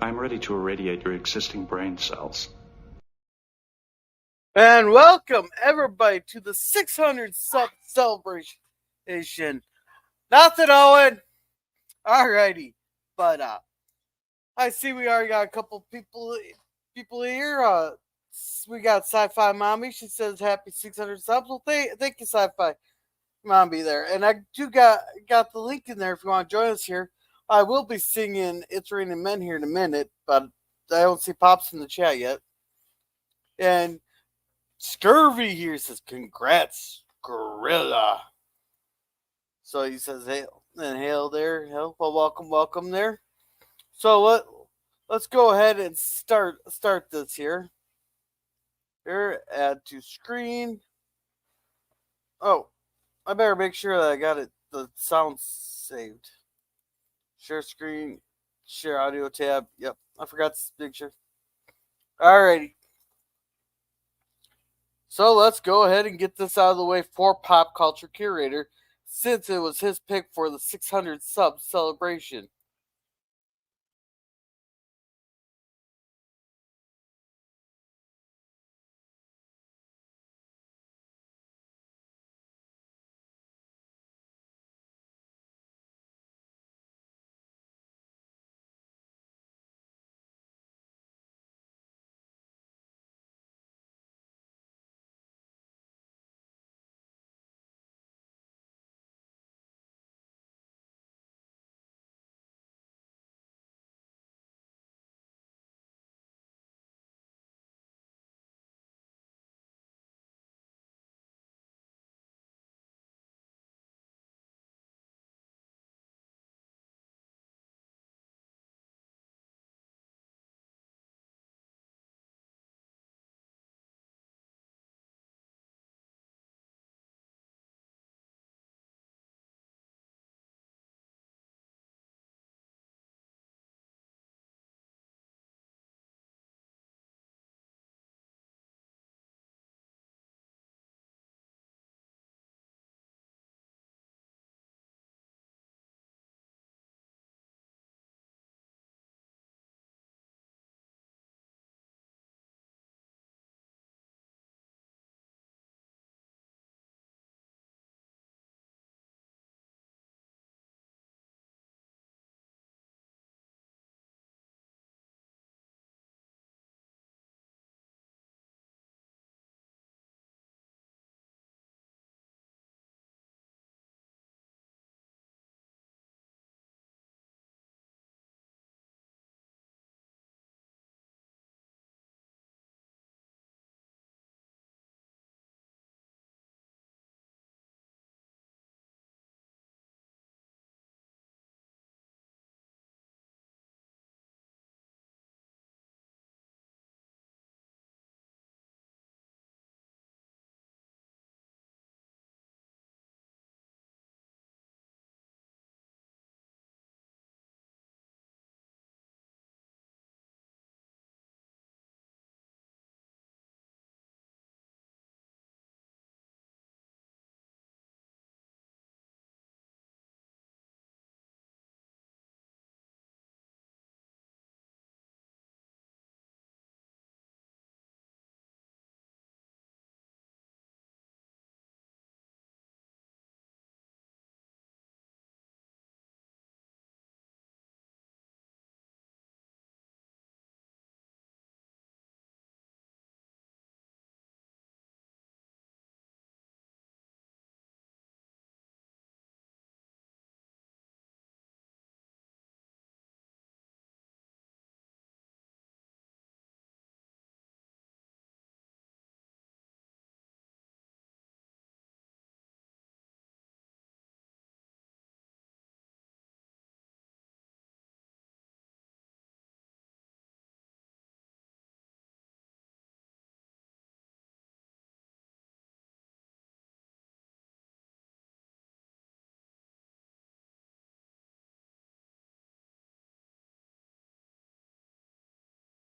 I'm ready to irradiate your existing brain cells. And welcome everybody to the 600 sub celebration. Nothing, Owen. Alrighty, but I see we already got a couple people here. We got Sci-Fi Mommy. She says happy 600 subs. Well, thank you, Sci-Fi Mommy there. And I do got the link in there if you want to join us here. I will be singing "It's Raining Men" here in a minute, but I don't see Pops in the chat yet. And Scurvy here says, "Congrats, Gorilla." So he says, "Hail and hail there, hail." Well, welcome there. So let's go ahead and start this here. Here, add to screen. Oh, I better make sure that I got the sound saved. Share screen, share audio tab. Yep, I forgot this picture. Alrighty. So let's go ahead and get this out of the way for Pop Culture Curator, since it was his pick for the 600 sub celebration.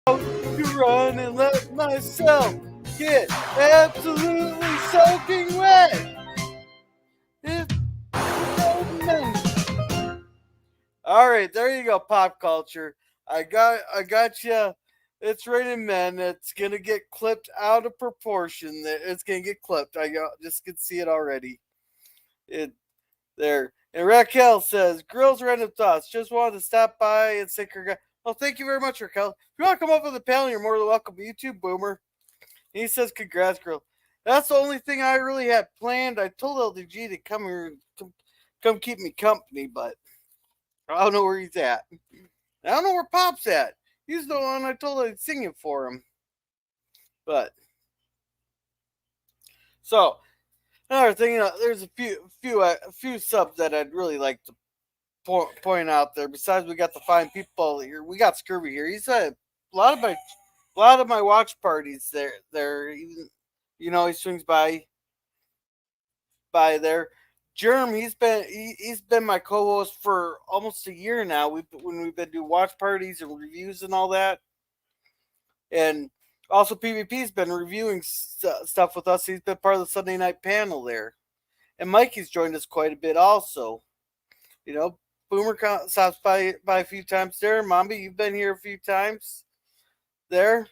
To run and let myself get absolutely soaking wet. All right, there you go, Pop Culture. I got you. It's raining men. It's gonna get clipped out of proportion. It's gonna get clipped. Just can see it already. It there. And Raquel says, "Girls random thoughts. Just wanted to stop by and say congrats." Well, thank you very much, Raquel. If you want to come up with a panel, you're more than welcome. You too, Boomer. And he says, "Congrats, girl." That's the only thing I really had planned. I told LDG to come here, come keep me company, but I don't know where he's at. I don't know where Pop's at. He's the one I told I'd sing it for him. But so another thing, there's a few subs that I'd really like to point out there. Besides, we got the fine people here. We got Scurvy here. He's a lot of my watch parties there. He swings by there. Germ, he's been my co-host for almost a year now. When we've been doing watch parties and reviews and all that, and also PvP's been reviewing stuff with us. He's been part of the Sunday night panel there, and Mikey's joined us quite a bit also. You know, Boomer stops by a few times there. Mombi, you've been here a few times there.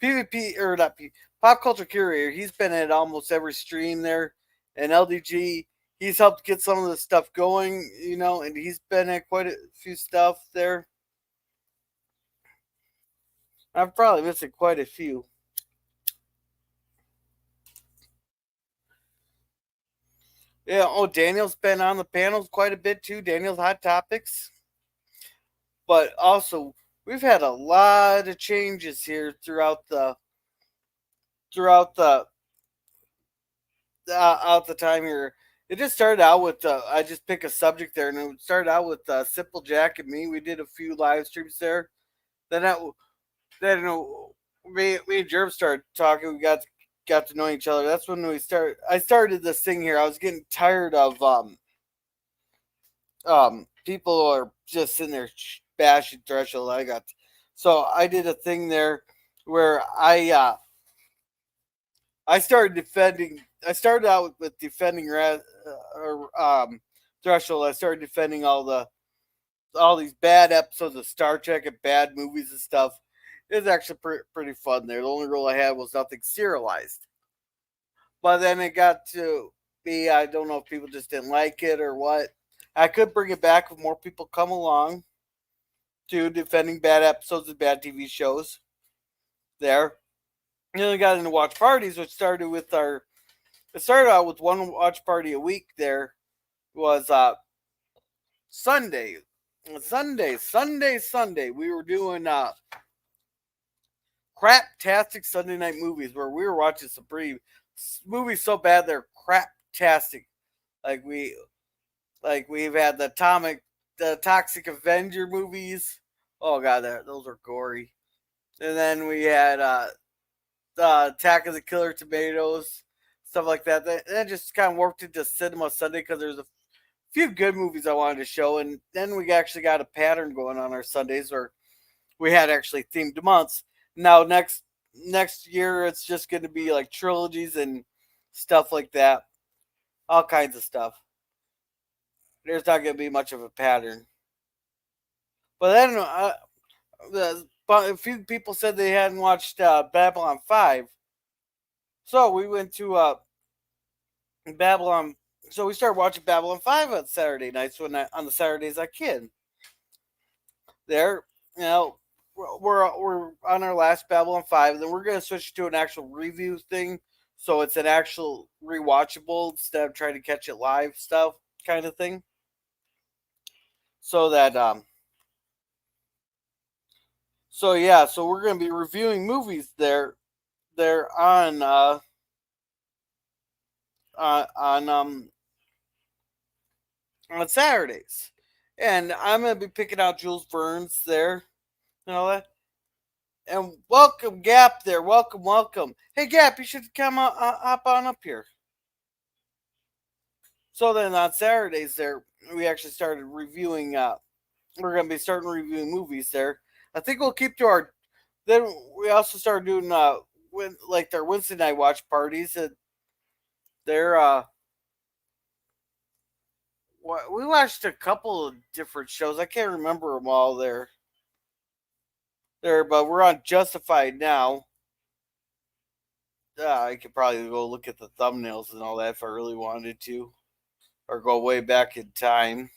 PvP or not P, Pop Culture Curator, he's been at almost every stream there, and LDG, he's helped get some of the stuff going, and he's been at quite a few stuff there. I'm probably missing quite a few. Yeah, Daniel's been on the panels quite a bit too. Daniel's Hot Topics. But also, we've had a lot of changes here throughout the out the time here. It just started out with I just pick a subject there, and it started out with Simple Jack and me. We did a few live streams there. Then me and Jerv started talking. We got to know each other. That's when I started this thing here. I was getting tired of people who are just sitting there bashing Threshold. So I did a thing there where I started defending. I started out with defending Threshold. I started defending all these bad episodes of Star Trek and bad movies and stuff. It was actually pretty fun there. The only rule I had was nothing serialized. But then it got to be, I don't know if people just didn't like it or what. I could bring it back if more people come along to defending bad episodes of bad TV shows there. And then we got into watch parties, which started out with one watch party a week there. It was Sunday. Sunday. We were doing crap-tastic Sunday night movies where we were watching some pretty movies so bad they're crap-tastic. We've had the Toxic Avenger movies. Oh god, those are gory. And then we had the Attack of the Killer Tomatoes, stuff like that. That just kind of worked into Cinema Sunday because there's a few good movies I wanted to show, and then we actually got a pattern going on our Sundays where we had actually themed months. Now next year it's just going to be like trilogies and stuff like that, all kinds of stuff. There's not going to be much of a pattern. But then a few people said they hadn't watched Babylon 5, so we went to Babylon. So we started watching Babylon 5 on Saturday nights on the Saturdays I can. There, we're on our last Babylon 5, and then we're going to switch to an actual review thing, so it's an actual rewatchable instead of trying to catch it live stuff kind of thing. So that so we're going to be reviewing movies there on Saturdays, and I'm going to be picking out Jules Verne's there and all that. And welcome, Gap, there. Welcome. Hey, Gap, you should come hop on up here. So then on Saturdays there, we actually started reviewing. We're going to be starting reviewing movies there. I think we'll keep to our. Then we also started doing their Wednesday night watch parties. And they're we watched a couple of different shows. I can't remember them all there. there, but we're on Justified now. I could probably go look at the thumbnails and all that if I really wanted to, or go way back in time.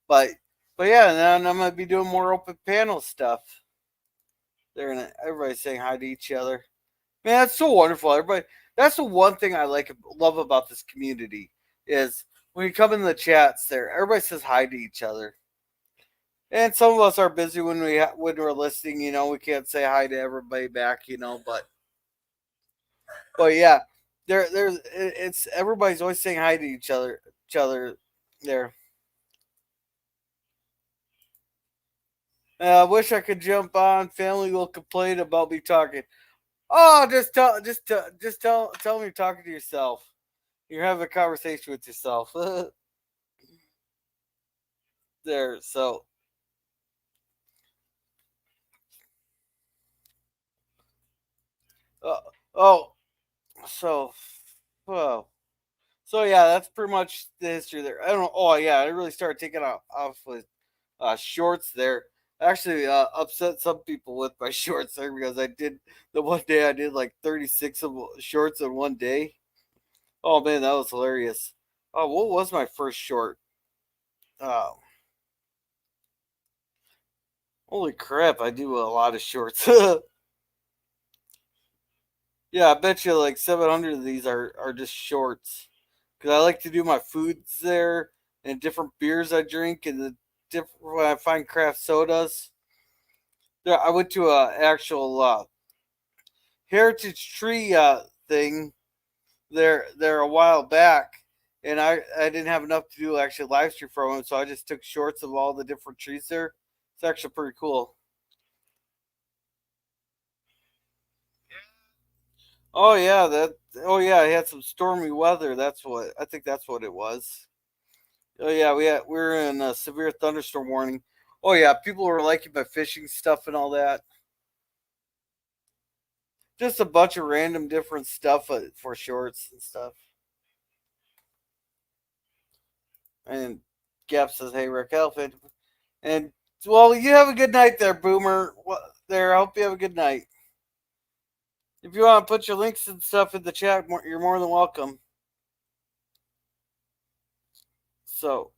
But yeah, then I'm gonna be doing more open panel stuff. Everybody's saying hi to each other. Man, that's so wonderful. Everybody, that's the one thing I love about this community is when you come in the chats there, everybody says hi to each other. And some of us are busy when we're listening. We can't say hi to everybody back. But yeah, it's everybody's always saying hi to each other there. I wish I could jump on. Family will complain about me talking. Oh, tell me you're talking to yourself. You're having a conversation with yourself. There, so uh, oh, so oh, so yeah, that's pretty much the history there. I don't know. Oh yeah, I really started taking off with shorts there. Actually, upset some people with my shorts there because I did the one day I did like 36 of shorts in one day. Oh man, that was hilarious. Oh, what was my first short? Oh, holy crap! I do a lot of shorts. Yeah, I bet you like 700 of these are just shorts because I like to do my foods there and different beers I drink and the different when I find craft sodas. There, I went to a actual heritage tree thing there a while back, and I didn't have enough to do actually live stream from it, so I just took shorts of all the different trees there. It's actually pretty cool. Oh yeah, that. Oh yeah, I had some stormy weather. That's what I think. That's what it was. Oh yeah, we were in a severe thunderstorm warning. Oh yeah, people were liking my fishing stuff and all that. Just a bunch of random different stuff for shorts and stuff. And Gap says, "Hey, Rick Elephant," and well, you have a good night there, Boomer. There, I hope you have a good night. If you want to put your links and stuff in the chat, you're more than welcome. So,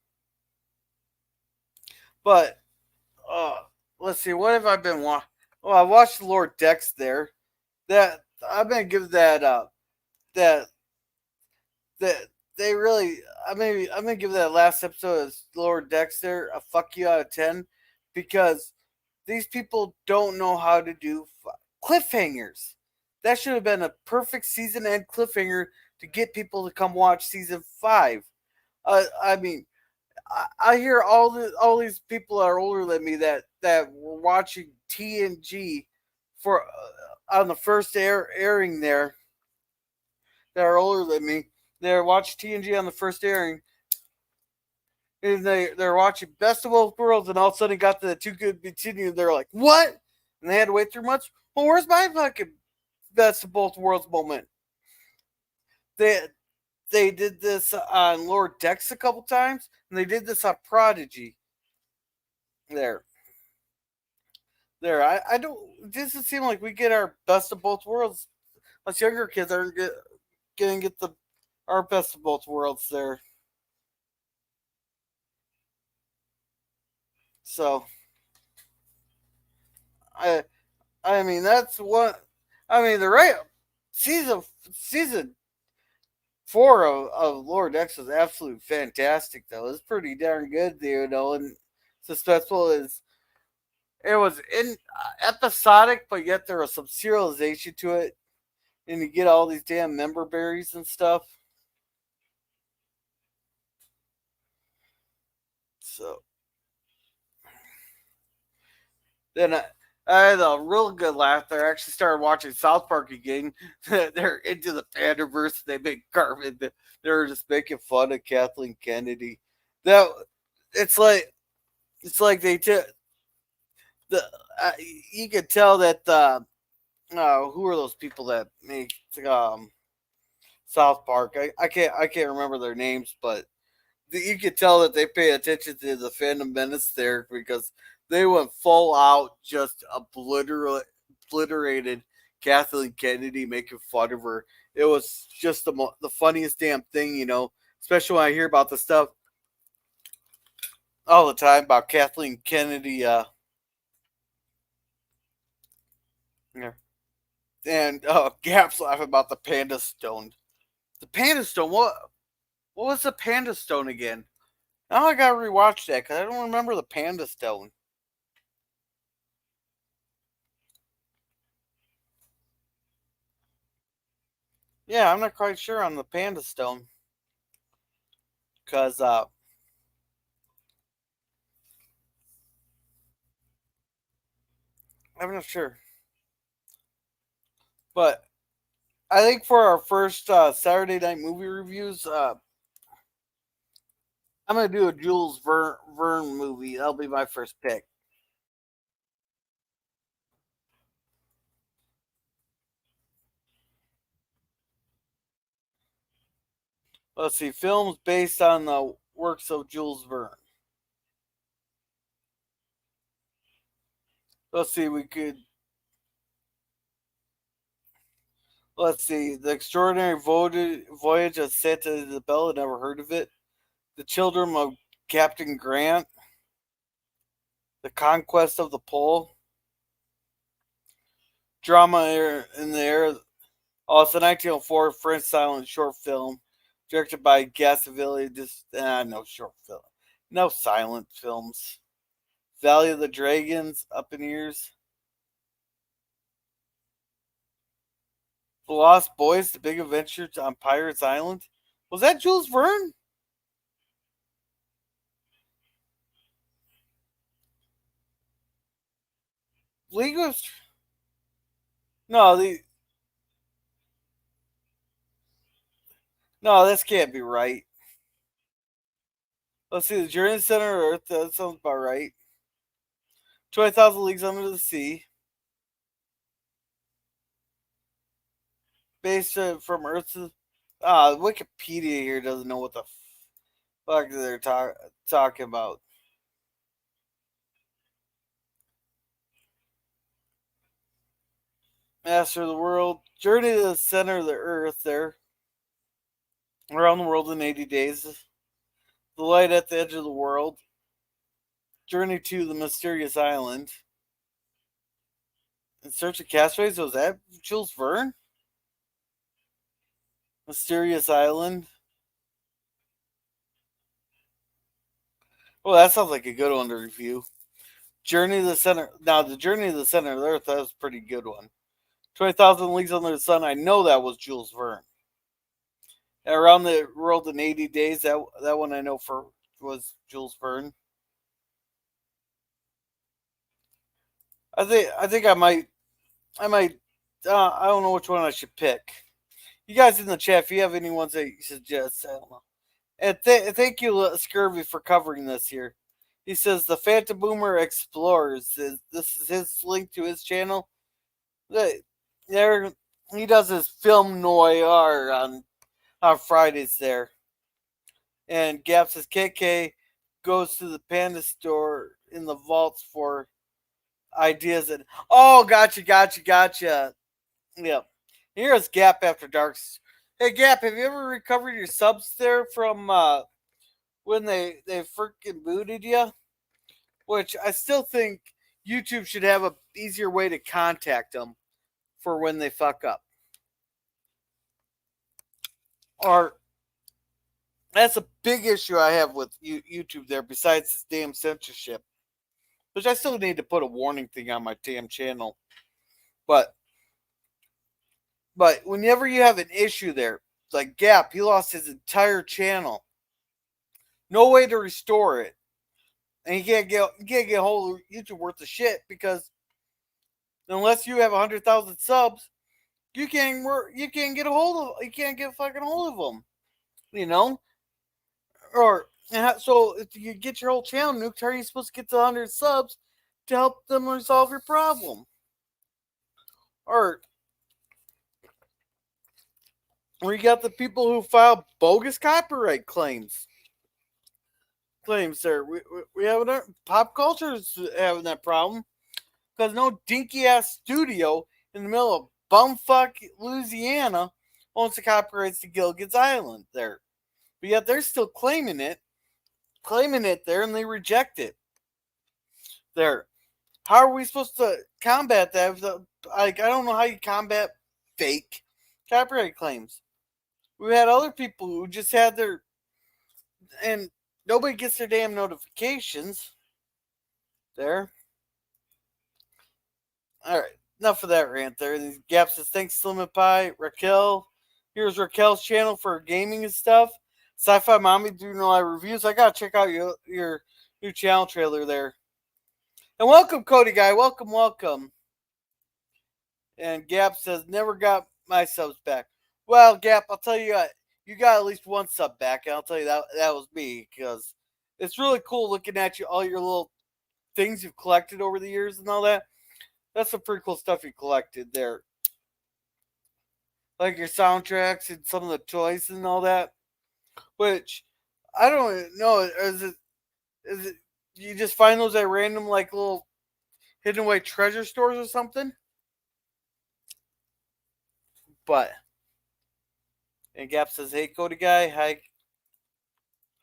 but uh, let's see, what have I been watching? Oh, I watched Lord Dex there. That I've been giving that that they really. I'm gonna give that last episode of Lord Dexter a fuck you out of 10 because these people don't know how to do cliffhangers. That should have been a perfect season end cliffhanger to get people to come watch season 5. I mean, I hear all these people that are older than me that were watching TNG for on the first airing there that are older than me. They're watching TNG on the first airing, and they're watching Best of Both Worlds, and all of a sudden got to the Too Good to Continue, and they're like, "What?" And they had to wait 3 months. Well, where's my fucking Best of Both Worlds moment? They they did this on Lord Dex a couple times, and they did this on Prodigy. There, there. I don't. It doesn't seem like we get our Best of Both Worlds. Us younger kids aren't getting get the our Best of Both Worlds there. So I I mean that's what I mean. The right season 4 of Lord X was absolutely fantastic though. It was pretty darn good, and suspenseful is it was in episodic, but yet there was some serialization to it, and you get all these damn member berries and stuff. So then I had a real good laugh there. I actually started watching South Park again. They're into the Panderverse. They make Carmen. They're just making fun of Kathleen Kennedy. That it's like they took the. Uh, you could tell that who are those people that make South Park? I can't remember their names, but you could tell that they pay attention to the fandom menace there because they went full out, just obliterated Kathleen Kennedy, making fun of her. It was just the funniest damn thing, you know. Especially when I hear about the stuff all the time about Kathleen Kennedy. Yeah. And Gap's laughing about the Panda Stone. The Panda Stone. What was the Panda Stone again? Now I gotta rewatch that because I don't remember the Panda Stone. Yeah, I'm not quite sure on the Panda Stone because I'm not sure. But I think for our first Saturday night movie reviews, I'm gonna do a Jules Verne movie. That'll be my first pick. Let's see, films based on the works of Jules Verne. Let's see, let's see, The Extraordinary Voyage of Santa Isabella, never heard of it. The Children of Captain Grant. The Conquest of the Pole. Drama in the Air. Oh, it's a 1904 French silent short film directed by Gassaville. No short film. No silent films. Valley of the Dragons, Up in Ears. The Lost Boys, The Big Adventure on Pirates Island. Was that Jules Verne? League of... No, no, this can't be right. Let's see, The Journey to the Center of Earth. That sounds about right. 20,000 Leagues Under the Sea. Based from Earth to... Wikipedia here doesn't know what the fuck they're talking about. Master of the World. Journey to the Center of the Earth there. Around the World in 80 Days. The Light at the Edge of the World. Journey to the Mysterious Island. In Search of Castaways. Was that Jules Verne? Mysterious Island. Well, that sounds like a good one to review. Journey to the Center. Now, the Journey to the Center of the Earth, that was a pretty good one. 20,000 Leagues Under the Sun, I know that was Jules Verne. And Around the World in 80 Days, that one I know for was Jules Verne. I think I might I don't know which one I should pick. You guys in the chat, if you have any ones that you suggest, I don't know. And thank you, Scurvy, for covering this here. He says the Phantom Boomer Explorers. This is his link to his channel. There, he does his film noir on Fridays there. And Gap says KK goes to the Panda store in the vaults for ideas. And oh, gotcha. Yep. Here's Gap After Dark. Hey Gap, have you ever recovered your subs there from when they freaking booted you? Which I still think YouTube should have a easier way to contact them for when they fuck up. Or that's a big issue I have with YouTube there. Besides this damn censorship, which I still need to put a warning thing on my damn channel. But whenever you have an issue there, like Gap, he lost his entire channel. No way to restore it. And you can't get a hold of YouTube worth of shit because unless you have 100,000 subs, you can't get a hold of, you can't get fucking hold of them. You know? Or so if you get your whole channel nuked, how are you supposed to get to 100 subs to help them resolve your problem? Or you got the people who file bogus copyright claims. claims there. We have pop culture is having that problem because no dinky ass studio in the middle of bumfuck Louisiana owns the copyrights to Gilligan's Island there. But yet they're still claiming it there, and they reject it there. How are we supposed to combat that? Like, I don't know how you combat fake copyright claims. We had other people who just had their, and nobody gets their damn notifications there. All right, enough of that rant there. These Gap says, thanks, Slim and Pie. Raquel, here's Raquel's channel for gaming and stuff. Sci-Fi Mommy doing a lot of reviews. I gotta check out your new channel trailer there. And welcome, Cody Guy. Welcome. And Gap says, never got my subs back. Well, Gap, I'll tell you, you got at least one sub back, and I'll tell you that was me, because it's really cool looking at you, all your little things you've collected over the years and all that. That's some pretty cool stuff you collected there. Like your soundtracks and some of the toys and all that. Which, I don't know, is it you just find those at random, like, little hidden away treasure stores or something? But, and Gap says, hey, Cody Guy.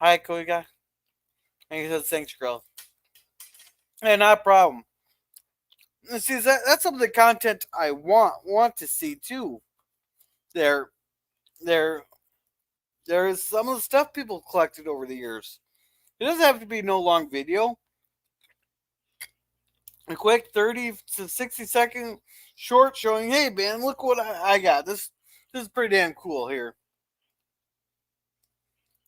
Hi, Cody Guy. And he says, thanks, girl. And not a problem. And see, that's some of the content I want to see, too. There is some of the stuff people collected over the years. It doesn't have to be no long video. A quick 30 to 60-second short showing, hey, man, look what I got. This is pretty damn cool here.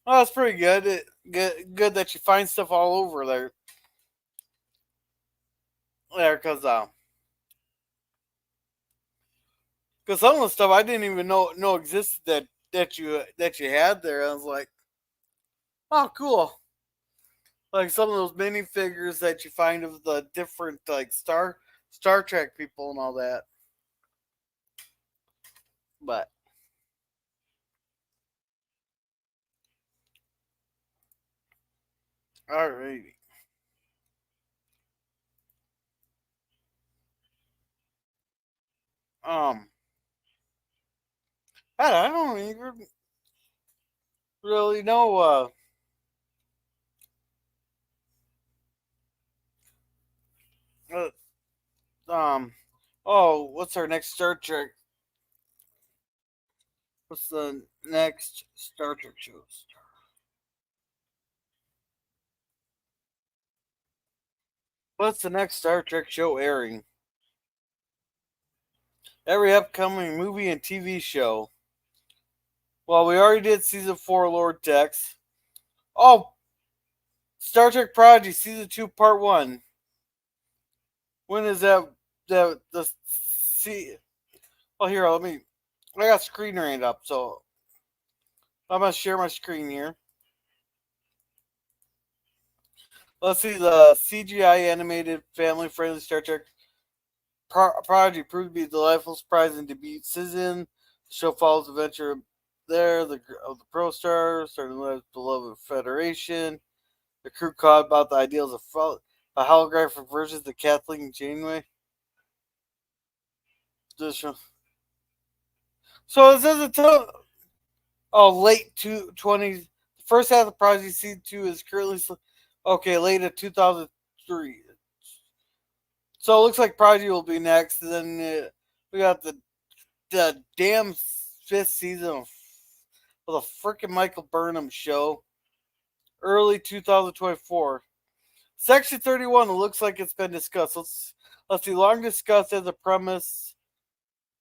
Well, it's pretty good. Good that you find stuff all over there. Because some of the stuff I didn't even know existed that you had there. I was like, oh, cool. Like some of those minifigures that you find of the different, like, Star Trek people and all that. But alrighty. I don't even really know. Oh, what's our next Star Trek? What's the next Star Trek show? What's the next Star Trek show airing? Every upcoming movie and TV show. Well, we already did season 4, Lord Dex. Oh, Star Trek Prodigy season 2, part 1. When is that? The see? Well, here, let me. I got screen rant up, so I'm gonna share my screen here. Let's see, the CGI animated family-friendly Star Trek Prodigy proved to be a delightful surprise and debut season. The show follows the adventure of the Pro Stars, starting with beloved Federation. The crew caught about the ideals of holographic versions of Kathleen and Janeway. So it says late 20. The first half of Prodigy Season 2 is currently late in 2003. So it looks like Prodigy will be next. And then we got the damn 5th season of the freaking Michael Burnham show. Early 2024. Section 31, it looks like it's been discussed. Let's see, long discussed as a premise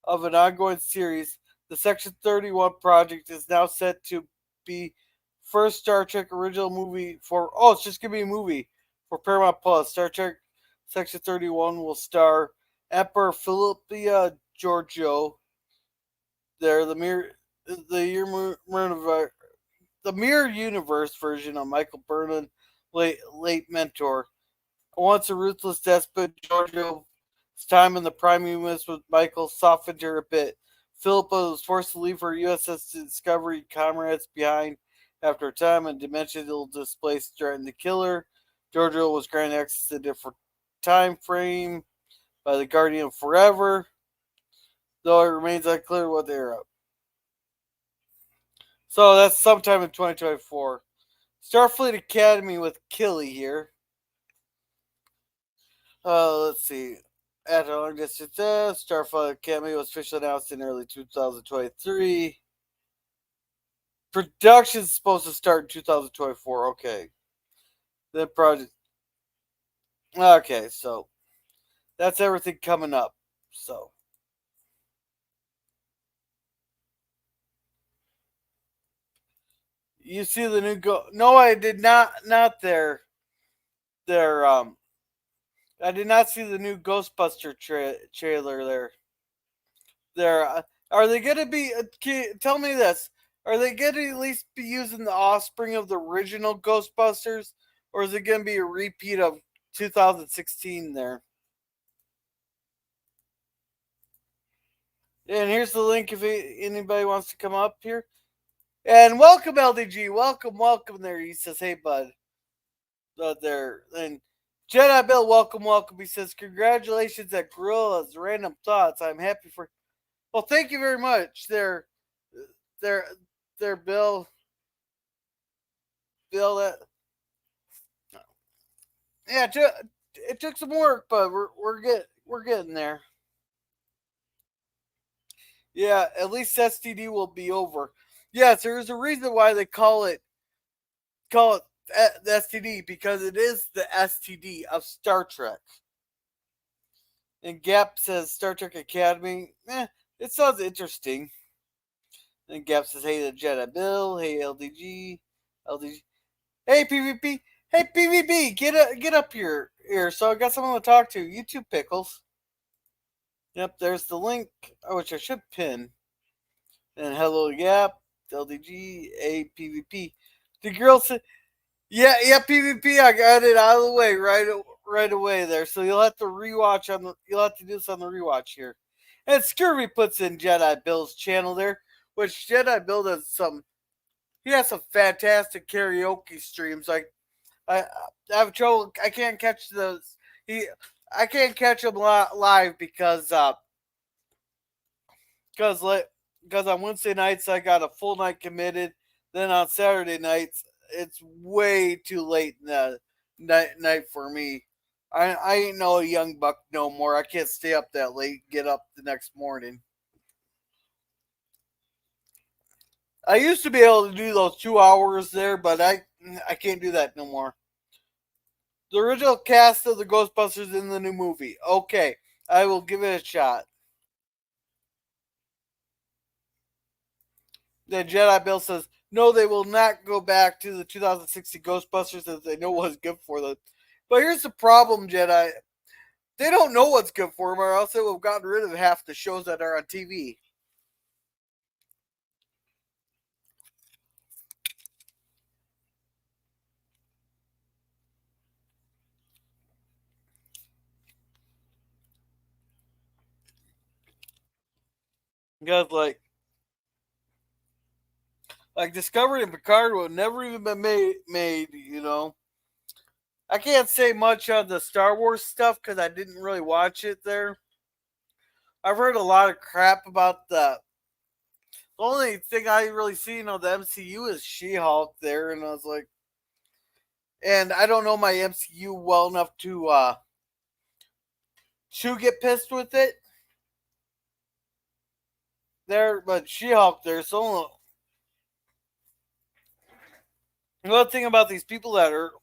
of an ongoing series. The Section 31 project is now set to be first Star Trek original movie it's just going to be a movie for Paramount Plus. Star Trek Section 31 will star Emperor Philippia Georgiou. There, the Mirror Universe version of Michael Burnham, late mentor. Once a ruthless despot, Giorgio's time in the Prime Universe with Michael softened her a bit. Philippa was forced to leave her USS Discovery comrades behind After a time, a dimensional displaced threatened to kill her. Georgia was granted access to a different time frame by the Guardian forever, though it remains unclear what they're up. So that's sometime in 2024. Starfleet Academy with Killy here. Let's see. At a long distance, Starfleet Academy was officially announced in early 2023. Production's supposed to start in 2024. Okay. The project. Okay, so that's everything coming up. So you see the new go? No, I did not. Not there. There. I did not see the new Ghostbuster trailer there. There. Are they going to be? Tell me this. Are they going to at least be using the offspring of the original Ghostbusters, or is it going to be a repeat of 2016 there? And here's the link if anybody wants to come up here. And welcome, LDG. Welcome there. He says, hey, bud. There. And Jedi Bill, welcome. He says, congratulations at Gorilla's Random Thoughts. I'm happy for. Well, thank you very much. There, Bill. That. Yeah, it took some work, but we're getting there. Yeah, at least STD will be over. Yes, there's a reason why they call it the STD, because it is the STD of Star Trek. And Gap says Star Trek Academy. It sounds interesting. And Gap says, hey, the Jedi Bill. Hey, LDG. Hey, PvP. Hey, PvP. Get up here. So I got someone to talk to. You two pickles. Yep, there's the link, which I should pin. And hello, Gap. LDG. Hey, PvP. The girl said, yeah, PvP. I got it out of the way right away there. So you'll have to rewatch you'll have to do this on the rewatch here. And Scurvy puts in Jedi Bill's channel there, which Jedi Bill does he has some fantastic karaoke streams. Like I have trouble. I can't catch those. I can't catch him live because on Wednesday nights I got a full night committed. Then on Saturday nights it's way too late in the night for me. I ain't no young buck no more. I can't stay up that late. Get up the next morning. I used to be able to do those 2 hours there, but I can't do that no more. The original cast of the Ghostbusters in the new movie. Okay, I will give it a shot. Then Jedi Bill says, no, they will not go back to the 2060 Ghostbusters as they know what's good for them. But here's the problem, Jedi. They don't know what's good for them, or else they would have gotten rid of half the shows that are on TV. Because, like Discovery and Picard would never even been made, you know. I can't say much on the Star Wars stuff because I didn't really watch it there. I've heard a lot of crap about the only thing I really seen on the MCU is She-Hulk there, and I was like, and I don't know my MCU well enough to get pissed with it there, but She-Hulk there. So another thing about these people that were,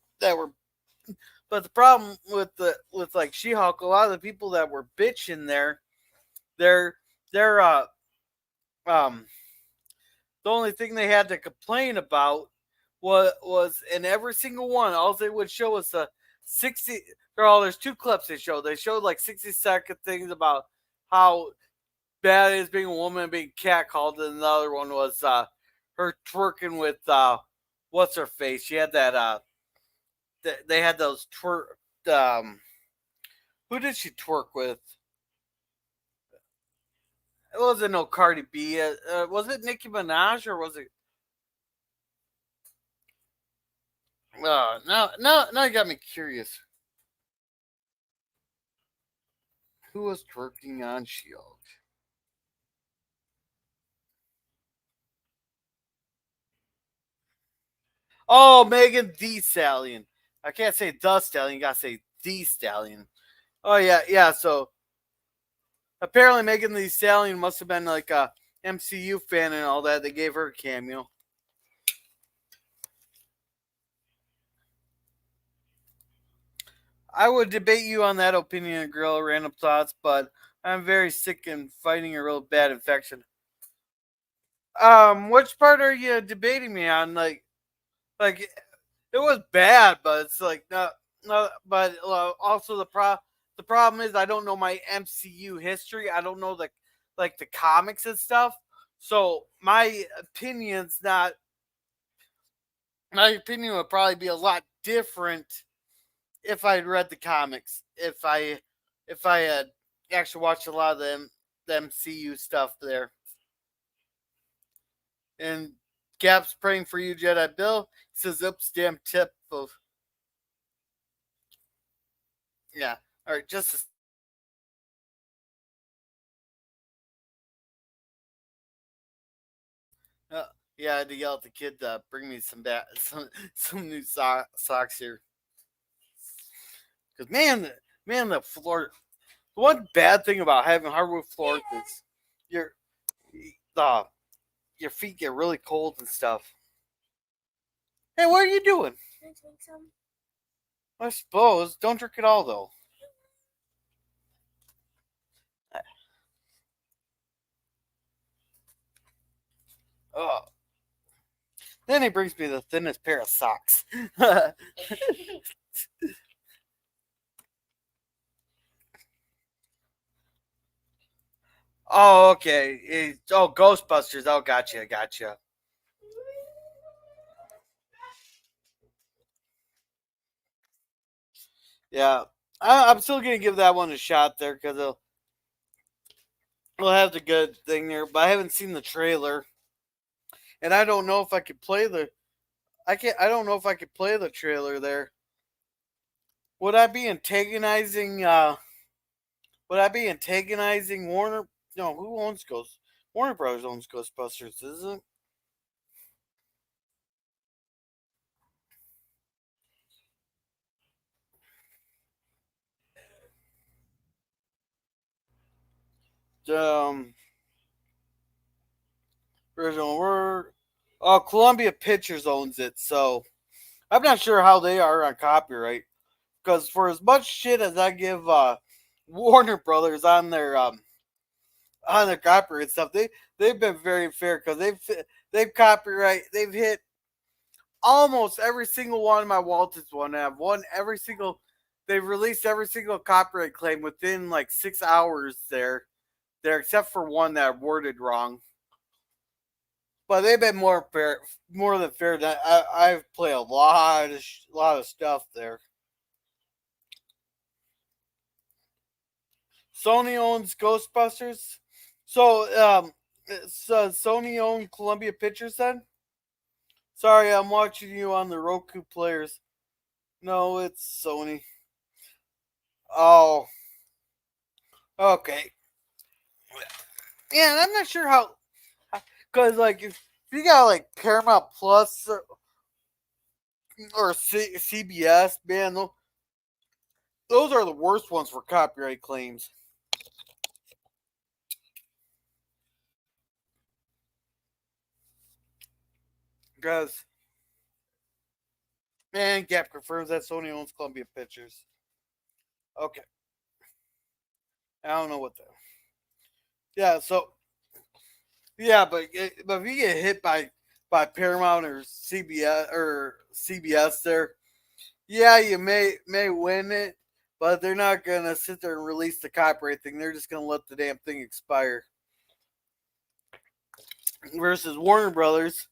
but the problem with like She-Hulk, a lot of the people that were bitching there, they're the only thing they had to complain about was in every single one, all they would show was the 60. There's 2 clips they showed. They showed like 60-second things about how bad it is being a woman and being catcalled, and the other one was her twerking with what's her face. She had that they had those twerk. Who did she twerk with? It wasn't no Cardi B. Was it Nicki Minaj or was it? Now you got me curious. Who was working on Shield? Oh, Megan Thee Stallion. I can't say the Stallion. You gotta say the Stallion. Oh yeah. So apparently Megan Thee Stallion must have been like a MCU fan and all that. They gave her a cameo. I would debate you on that opinion, girl. Random thoughts, but I'm very sick and fighting a real bad infection. Which part are you debating me on? Like it was bad, but it's like no. But also the problem is I don't know my MCU history. I don't know the comics and stuff. So my opinion would probably be a lot different if I had read the comics. If I had actually watched a lot of the MCU stuff there. And Cap's praying for you, Jedi Bill. He says, "Oops, damn tip of yeah." All right, just yeah, I had to yell at the kid to bring me some new socks here. Because man, the floor. The one bad thing about having hardwood floors is your the your feet get really cold and stuff. Hey, what are you doing? Can I drink some? I suppose. Don't drink it all though. Oh. Then he brings me the thinnest pair of socks. Oh, okay. Ghostbusters. Oh, gotcha. Yeah, I'm still gonna give that one a shot there because it'll have the good thing there. But I haven't seen the trailer, and I don't know if I could play the. I can't. I don't know if I could play the trailer there. Would I be antagonizing? Would I be antagonizing Warner? No, who owns Ghost? Warner Brothers owns Ghostbusters, isn't it? Um, original word. Oh, Columbia Pictures owns it, so I'm not sure how they are on copyright. Because for as much shit as I give Warner Brothers on their copyright stuff, they've been very fair because they've hit almost every single one of my Waltons one. I've won every single. They've released every single copyright claim within like 6 hours. There except for one that I worded wrong. But they've been more than fair. I've played a lot of stuff there. Sony owns Ghostbusters. So, Sony owned Columbia Pictures then? Sorry, I'm watching you on the Roku players. No, it's Sony. Oh, okay. Yeah, I'm not sure how. Because, like, if you got, like, Paramount Plus or CBS, man, those are the worst ones for copyright claims. Because, man, Gap confirms that Sony owns Columbia Pictures. Okay. I don't know what the. Yeah, so but if you get hit by Paramount or CBS there, yeah, you may win it, but they're not gonna sit there and release the copyright thing. They're just gonna let the damn thing expire. Versus Warner Brothers,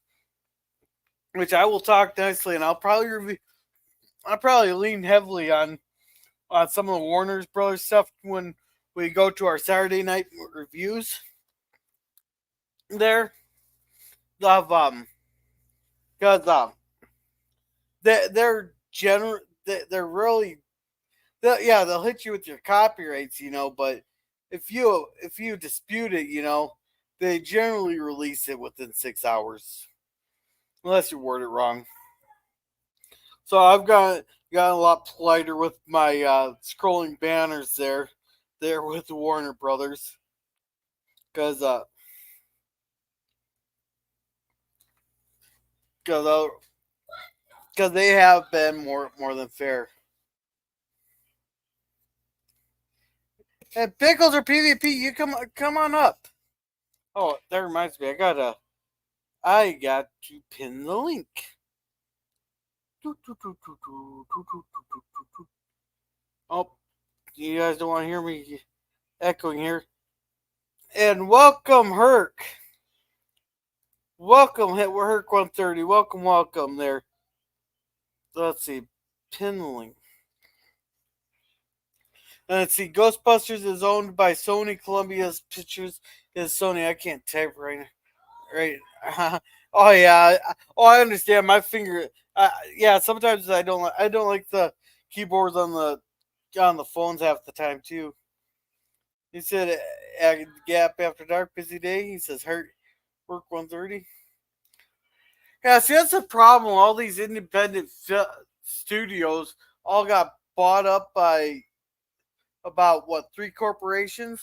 which I will talk nicely, and I'll probably lean heavily on some of the Warner Brothers stuff when we go to our Saturday night reviews. There, of because they're general. They're really yeah, they'll hit you with your copyrights, but if you dispute it, they generally release it within 6 hours, unless you word it wrong. So I've got a lot politer with my scrolling banners there with the Warner Brothers, because because they have been more than fair. And pickles or PvP, you come on up. Oh, that reminds me, I got to pin the link. Oh, you guys don't want to hear me echoing here. And welcome, Herc. Welcome, we're Herc 130. Welcome there. Let's see, pin the link. And let's see, Ghostbusters is owned by Sony. Columbia's Pictures is Sony. I can't type right now. Right. Oh yeah. Oh, I understand. My finger. Yeah. Sometimes I don't like the keyboards on the phones half the time too. He said, "Gap after dark, busy day." He says, "Hurt work 130." Yeah. See, that's the problem. All these independent studios all got bought up by about what, three corporations?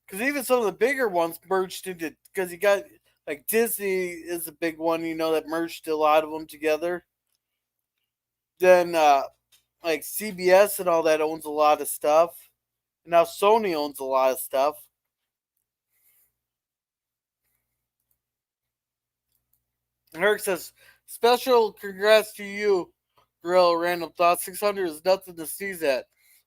Because even some of the bigger ones merged into, because you got like Disney is a big one, that merged a lot of them together. Then like CBS and all that owns a lot of stuff. And now Sony owns a lot of stuff. And Herc says, "Special congrats to you, Gorilla Random Thoughts. 600 is nothing to sneeze at.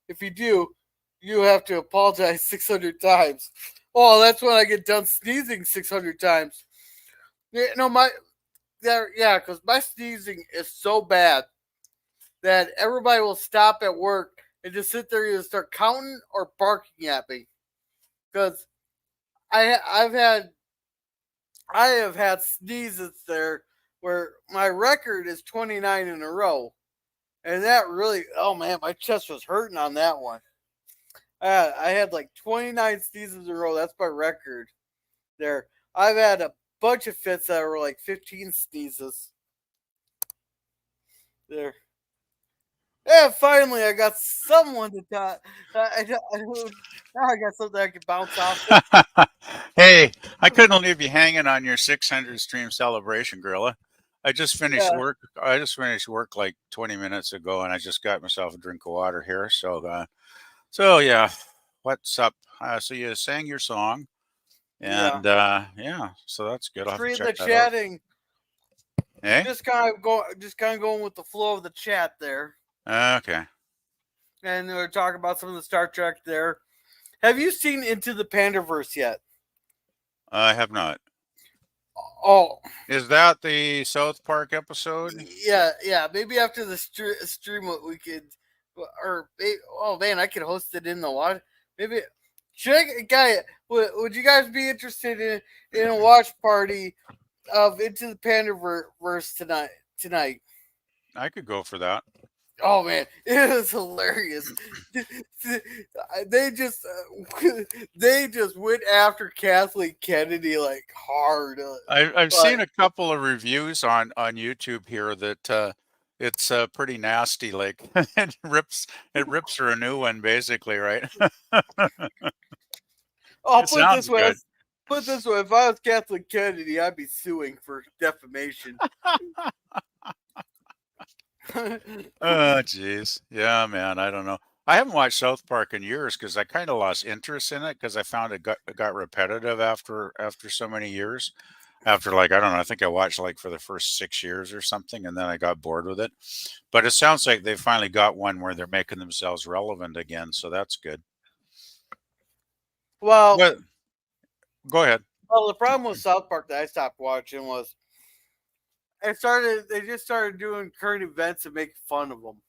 If you do, you have to apologize 600 times." Oh, that's when I get done sneezing 600 times. Yeah, no, yeah, because my sneezing is so bad that everybody will stop at work and just sit there and start counting or barking at me. Because I I've had I have had sneezes there where my record is 29 in a row, and that really, oh man, my chest was hurting on that one. I had like 29 sneezes in a row. That's my record there. I've had a bunch of fits that were like 15 sneezes there. Yeah, finally, I got someone to talk. Now I got something I can bounce off of. Hey, I couldn't leave you hanging on your 600 stream celebration, Gorilla. Yeah, I just finished work like 20 minutes ago, and I just got myself a drink of water here. So yeah, what's up? So you sang your song, yeah. and yeah, so that's good. I'll Just have to reading check the that out. chatting. Hey, Just kind of going with the flow of the chat there, okay. and we're talking about some of the Star Trek there. Have you seen Into the Pandaverse yet? I have not. Oh, Is that the South Park episode? yeah. Maybe after the stream, we could, oh man, I could host it in the watch. Maybe check, guy. Would you guys be interested in a watch party of Into the Pandaverse tonight? I could go for that. Oh man, it was hilarious. They just they just went after Kathleen Kennedy like hard. I've But seen a couple of reviews on YouTube here that it's pretty nasty. Like it rips her a new one, basically, right? I'll It sounds good. put it this way: if I was Kathleen Kennedy, I'd be suing for defamation. Oh, geez. Yeah, man. I don't know. I haven't watched South Park in years because I kind of lost interest in it because I found it got repetitive after so many years. After like I don't know, I think I watched like for the first 6 years or something, and then I got bored with it. But it sounds like they finally got one where they're making themselves relevant again, so that's good. well, But go ahead. the problem with South Park that I stopped watching was they just started doing current events and making fun of them.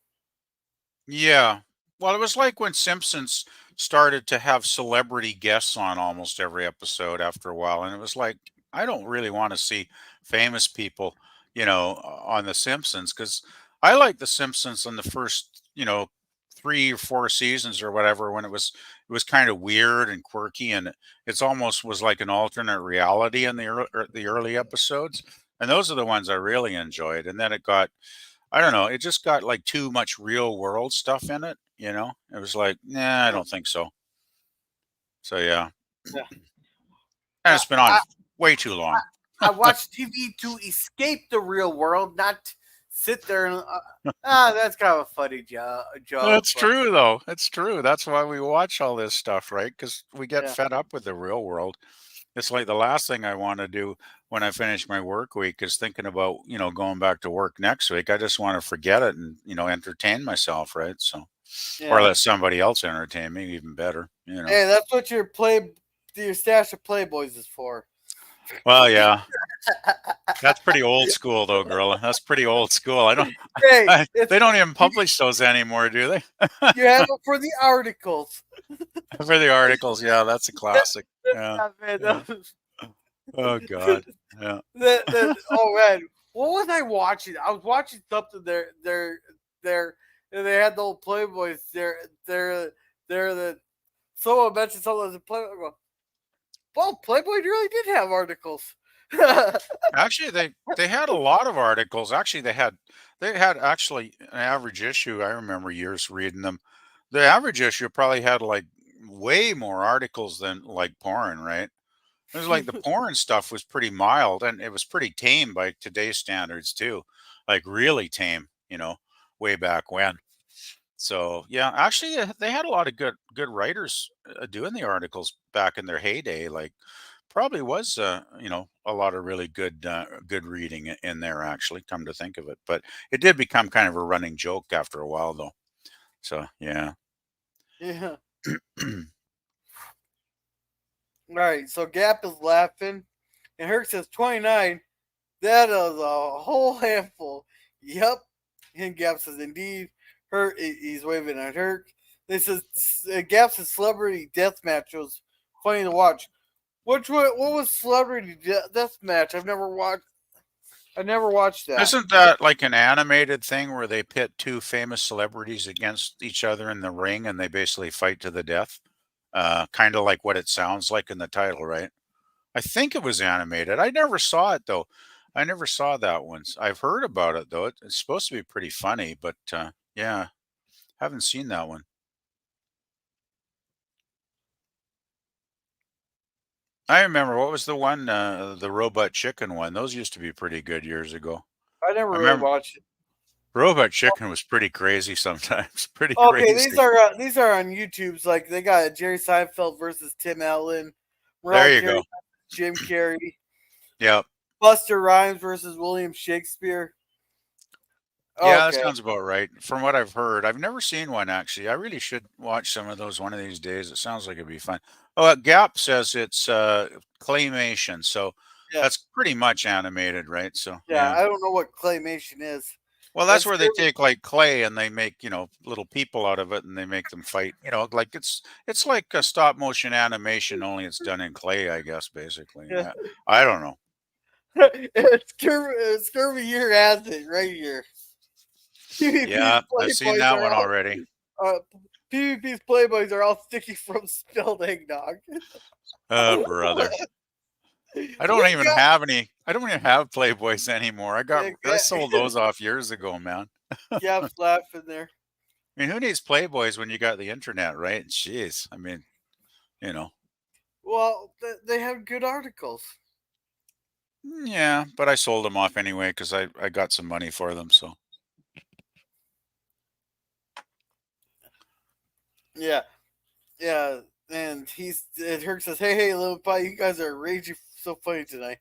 Yeah. Well, it was like when Simpsons started to have celebrity guests on almost every episode after a while, and it was like I don't really want to see famous people, on The Simpsons, because I like The Simpsons on the first, 3 or 4 seasons or whatever, when it was kind of weird and quirky, and it's almost was like an alternate reality in the early episodes, and those are the ones I really enjoyed. And then I don't know, it just got like too much real world stuff in it. It was like, nah, I Yeah. don't think so. So yeah, Yeah. and Uh, it's been on I, way too long. I watch TV to escape the real world, not sit there and. That's kind of a funny joke, That's but true, though. It's true. That's why we watch all this stuff, right? Because we get yeah, fed up with the real world. It's like the last thing I want to do when I finish my work week is thinking about, going back to work next week. I just want to forget it and, entertain myself, right? So, or yeah. let somebody else entertain me, even better. Hey, that's what your stash of Playboys is for. Well, yeah, that's pretty old school, though, Gorilla. That's pretty old school. I don't, Hey, it's they don't even publish those anymore, do they? you have it for the articles. For the articles, yeah, that's a classic. Yeah, Yeah, man, yeah. Oh God, yeah. oh man, what was I watching? I was watching something there, and they had the old Playboys. They're the someone mentioned something as a Playboy. Well, Playboy really did have articles. Actually, they had a lot of articles. Actually, they had actually an average issue. I remember years reading them. The average issue probably had like way more articles than like porn, right? It was like the porn stuff was pretty mild and it was pretty tame by today's standards too. Like really tame, way back when. So yeah, actually, they had a lot of good writers doing the articles back in their heyday. Like probably was a lot of really good reading in there. Actually, come to think of it, but it did become kind of a running joke after a while, though. So yeah. Yeah. All right. So Gap is laughing, and Herc says 29. That is a whole handful. Yep. And Gap says, indeed. He's waving at Herc. They says Gap says celebrity death match was funny to watch. What was celebrity death match? I never watched that. Isn't that like an animated thing where they pit two famous celebrities against each other in the ring and they basically fight to the death? Kind of like what it sounds like in the title, right? I think it was animated. I never saw it though. I never saw that one. I've heard about it though. It's supposed to be pretty funny, but yeah, haven't seen that one. I remember what was the one, the robot chicken one. Those used to be pretty good years ago. I never I really remember watched it. robot chicken was pretty crazy sometimes. Pretty Okay, crazy. these are on YouTube's. Like they got Jerry Seinfeld versus Tim Allen, There Ron you Jerry go. versus Jim Carrey, Yep. Buster Rhymes versus William Shakespeare. Yeah, that Okay, sounds about right. From what I've heard, I've never seen one actually. I really should watch some of those one of these days. It sounds like it'd be fun. Oh, Gap says it's claymation, so yeah, that's pretty much animated, right? So yeah. yeah. I don't know what claymation is. Well, that's That's where they take like clay and they make, little people out of it and they make them fight. Like it's like a stop motion animation, only it's done in clay, I guess, basically. yeah. I don't know. Scurvy year has it right here. PvP's Yeah, I've seen playboys that are one all already. uh, PvP's playboys are all sticky from spilled eggnog. Oh, brother. I don't We even got have any. I don't even have Playboys anymore. I sold yeah, those off years ago, man. Gap's laughing there. I mean, who needs Playboys when you got the internet, right? Jeez. I mean, you know. Well, they have good articles. Yeah, but I sold them off anyway because I got some money for them. So Yeah, yeah. And Herc says, "Hey, little pie, you guys are raging so funny tonight."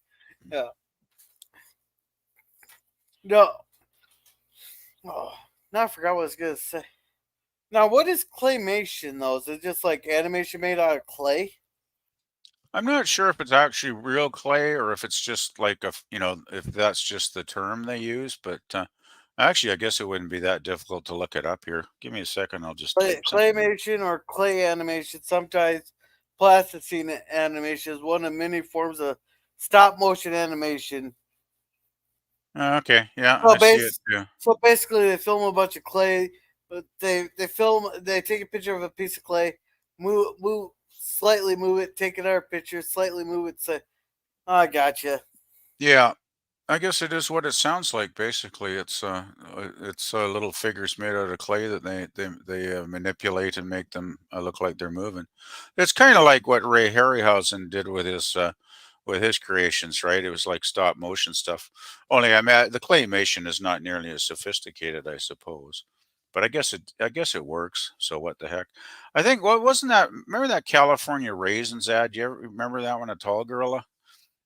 Yeah. No. Oh, now I forgot what I was gonna say. Now, what is claymation though? Is it just like animation made out of clay? I'm not sure if it's actually real clay or if it's just like if that's just the term they use. But actually, I guess it wouldn't be that difficult to look it up here. Give me a second. I'll just type something in. Claymation or clay animation, sometimes plasticine animation, is one of many forms of stop motion animation. Okay, yeah, So I see it base, too. so basically, they film a bunch of clay, but they take a picture of a piece of clay, slightly move it, take another picture, slightly move it, say, oh, "I gotcha." Yeah, I guess it is what it sounds like. Basically, it's little figures made out of clay that they manipulate and make them look like they're moving. It's kind of like what Ray Harryhausen did with his creations, right? It was like stop motion stuff. Only the claymation is not nearly as sophisticated, I suppose. But I guess it works. So what the heck? I think what wasn't that? Remember that California raisins ad? You ever remember that one, a tall gorilla?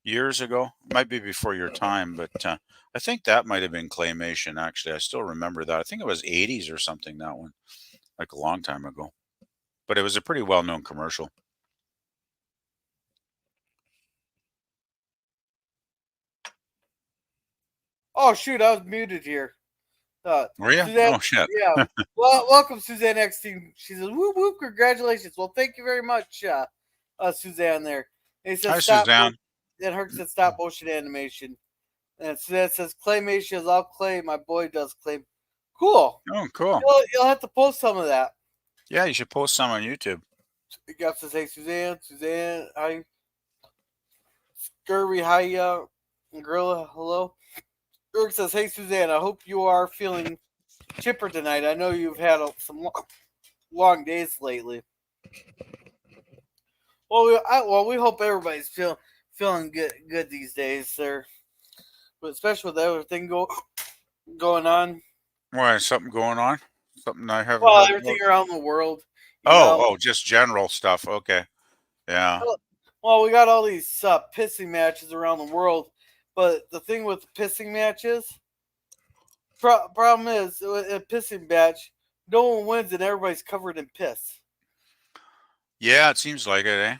Years ago. Might be before your time, but I think that might have been claymation. Actually, I still remember that. I think it was '80s or something. That one, like a long time ago. But it was a pretty well-known commercial. Oh shoot, I was muted here. Were you? Suzanne, Oh shit! yeah. Well, welcome, Suzanne X Team. She says, "Whoop whoop, congratulations." Well, thank you very much, Suzanne. There. And he says, Hi, "Stop." Suzanne. And Herc said, "Stop motion animation." And Suzanne says, "Claymation is all clay. My boy does clay." Cool. Oh, cool. You'll have to post some of that. Yeah, you should post some on YouTube. Gus says, "Hey, Suzanne, Suzanne, hi, Scurvy, hi, Gorilla, hello." Eric says, "Hey, Suzanne, I hope you are feeling chipper tonight. I know you've had some long days lately." Well, we hope everybody's feeling good these days, sir. But especially with everything going on. Why, something going on? Something I haven't Well, heard everything about? around the world, you Oh, know. oh, just general stuff. Okay. Yeah. Well, we got all these pissing matches around the world, but the thing with the pissing matches, problem is with a pissing match, no one wins and everybody's covered in piss. Yeah, it seems like it, eh?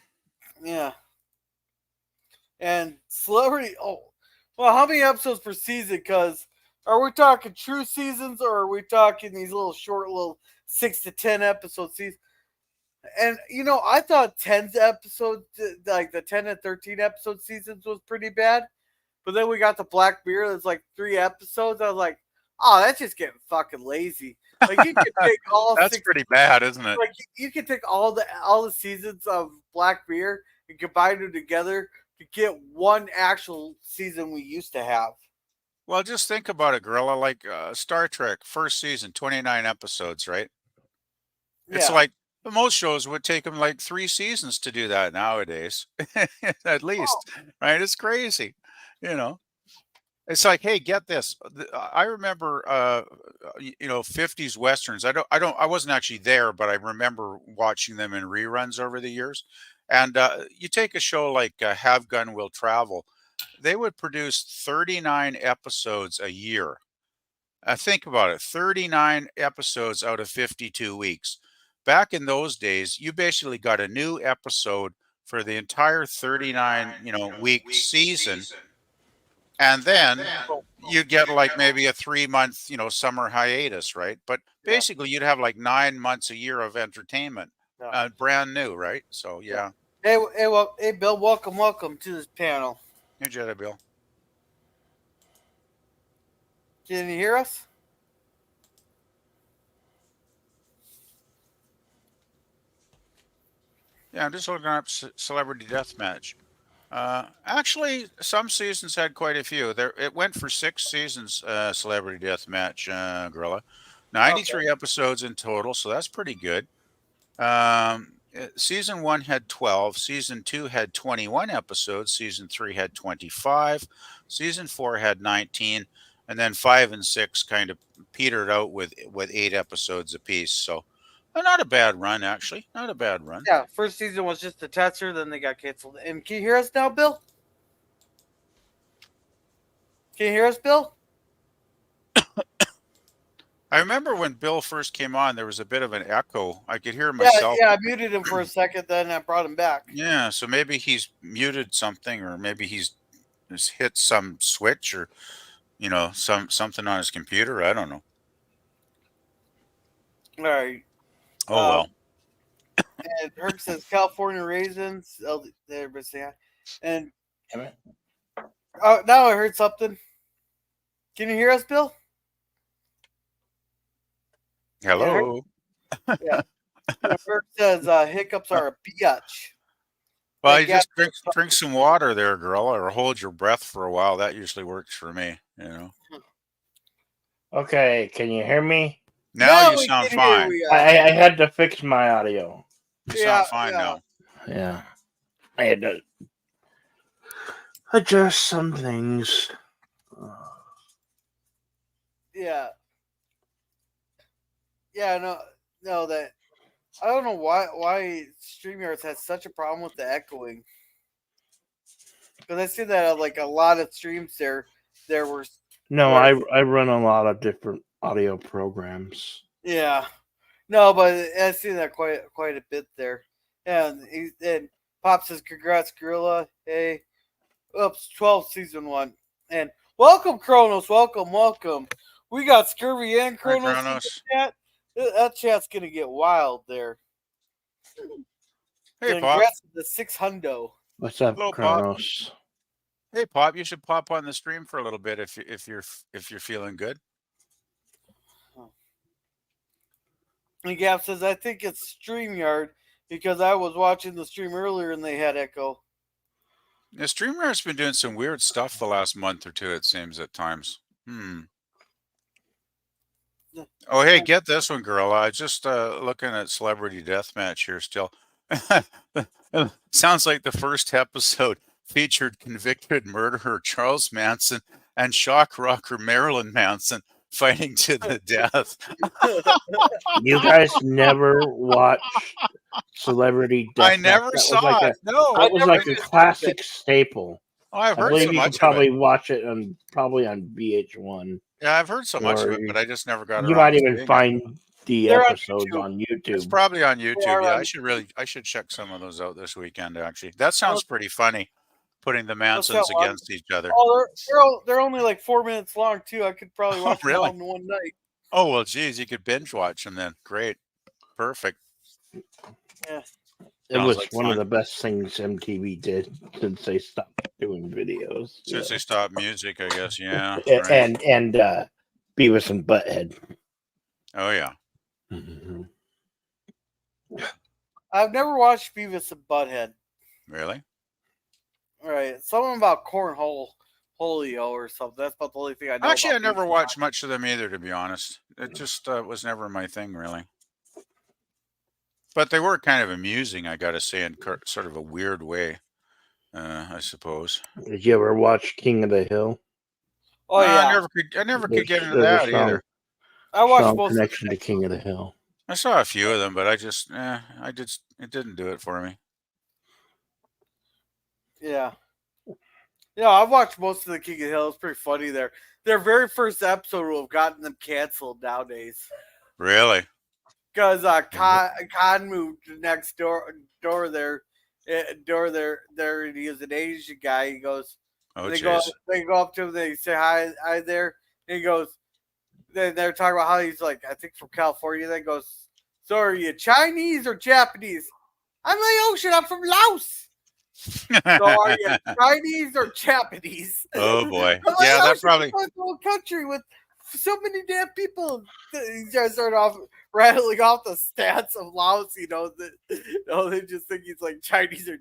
Yeah. And celebrity. Oh, well, how many episodes per season? Because are we talking true seasons or are we talking these little short, little 6 to 10 episode seasons? And I thought 10 episodes, like the 10 and 13 episode seasons, was pretty bad. But then we got the Black Mirror. There's like 3 episodes. I was like, oh, that's just getting fucking lazy. Like you could take all That's six. pretty bad, isn't it? Like you could take all the seasons of Black Mirror and combine them together to get one actual season we used to have. Well, just think about it, Gorilla. Like Star Trek, first season, 29 episodes, right? It's Yeah. like most shows would take them like 3 seasons to do that nowadays, at Oh, least, right? It's crazy, you know. It's like, hey, get this. I remember, 50s westerns. I wasn't actually there, but I remember watching them in reruns over the years. And you take a show like Have Gun Will Travel, they would produce 39 episodes a year. Think about it, 39 episodes out of 52 weeks. Back in those days, you basically got a new episode for the entire 39, week season. And then you get like maybe a 3 month, summer hiatus, right? But yeah. basically, you'd have like 9 months a year of entertainment, Yeah. brand new, right? So, Yeah. yeah. Hey, Bill, welcome to this panel. Hey, Jedi Bill. Can you hear us? Yeah, I'm just looking up Celebrity Deathmatch. Actually, some seasons had quite a few. It went for 6 seasons. Celebrity Deathmatch, Gorilla, Okay. 93 episodes in total, so that's pretty good. Season one had 12. Season two had 21 episodes. Season three had 25. Season four had 19, and then five and six kind of petered out with 8 episodes apiece. So, not a bad run, actually. Not a bad run. Yeah, first season was just a tester, then they got canceled. And can you hear us now, Bill? Can you hear us, Bill? I remember when Bill first came on, there was a bit of an echo. I could hear Yeah, myself. yeah. I muted him for a second, then I brought him back. Yeah, so maybe he's muted something, or maybe he's hit some switch, or something on his computer. I don't know. All right. Oh well. And Herc says California raisins. Everybody say hi. And Damn it. now I heard something. Can you hear us, Bill? Hello. Yeah. Yeah. Bert says hiccups are a biatch. Well, And you just drink some water there, girl, or hold your breath for a while. That usually works for me, you know. Okay, can you hear me? Now you we sound can hear fine. you. I had to fix my audio. You Yeah, sound fine yeah. now. Yeah. I had to adjust some things. Yeah. Yeah, no, that I don't know why StreamYard has such a problem with the echoing. Because I see that like a lot of streams there were. No, where, I run a lot of different audio programs. Yeah, no, but I see that quite a bit there. And Pop says, "Congrats, Gorilla! Hey, oops, 12 season 1, and welcome, Kronos. Welcome. We got Scurvy and Hi, Kronos in the Kronos. chat. That chat's gonna get wild there. Hey, Pop. Congrats to the 600. What's up, Hello, Pop. Kronos? Hey, Pop. You should pop on the stream for a little bit if you're feeling good. And Gap says, I think it's StreamYard because I was watching the stream earlier and they had echo. The StreamYard's been doing some weird stuff the last month or two, it seems, at times. Oh, hey, get this one, girl. I just looking at Celebrity Deathmatch here still. Sounds like the first episode featured convicted murderer Charles Manson and shock rocker Marilyn Manson fighting to the death. You guys never watched Celebrity Deathmatch? I never saw it. No, that was like a classic staple. Oh, I've I heard believe so you much could probably of it. watch it on VH1. Yeah, I've heard so much of Or it, but I just never got You around might to even seeing it. find the They're on episodes YouTube. on It's YouTube. probably on YouTube. Yeah, on- I should check some of those out this weekend. Actually, that sounds pretty funny. Putting the Mansons one? against each other. Oh, they're only like 4 minutes long too. I could probably watch them all Really? in one night. Oh well, geez, you could binge watch them then. Great, perfect. Yeah. It Sounds was like one of fun. the best things MTV did since they stopped doing videos. Since they stopped music, I guess. Yeah. Yeah. Right. And Beavis and Butthead. Oh yeah. Mm-hmm. I've never watched Beavis and Butthead. Really? Right. Something about cornholio or something. That's about the only thing I know. Actually, I about never Beavis. watched much of them either, to be honest. It just was never my thing, really. But they were kind of amusing, I got to say, in sort of a weird way, I suppose. Did you ever watch King of the Hill? Oh yeah. I never could get into There's a that strong, either. I watched strong most connection to King of the Hill. I saw a few of them, but it didn't do it for me. Yeah. Yeah, I've watched most of the King of the Hill. It's pretty funny there. Their very first episode will have gotten them canceled nowadays. Really? Because Khan moved next door there, and he is an Asian guy. He goes, Oh, they jeez. go up to him, they say hi there, and he goes, they're talking about how he's like, I think from California. Then goes, so are you Chinese or Japanese? I'm like, oh shit, I'm from Laos. So are you Chinese or Japanese? Oh boy. I'm like, Yeah, oh, that shit, probably. the whole country with so many damn people. These guys start off rattling off the stats of Laos. They just think he's like Chinese or.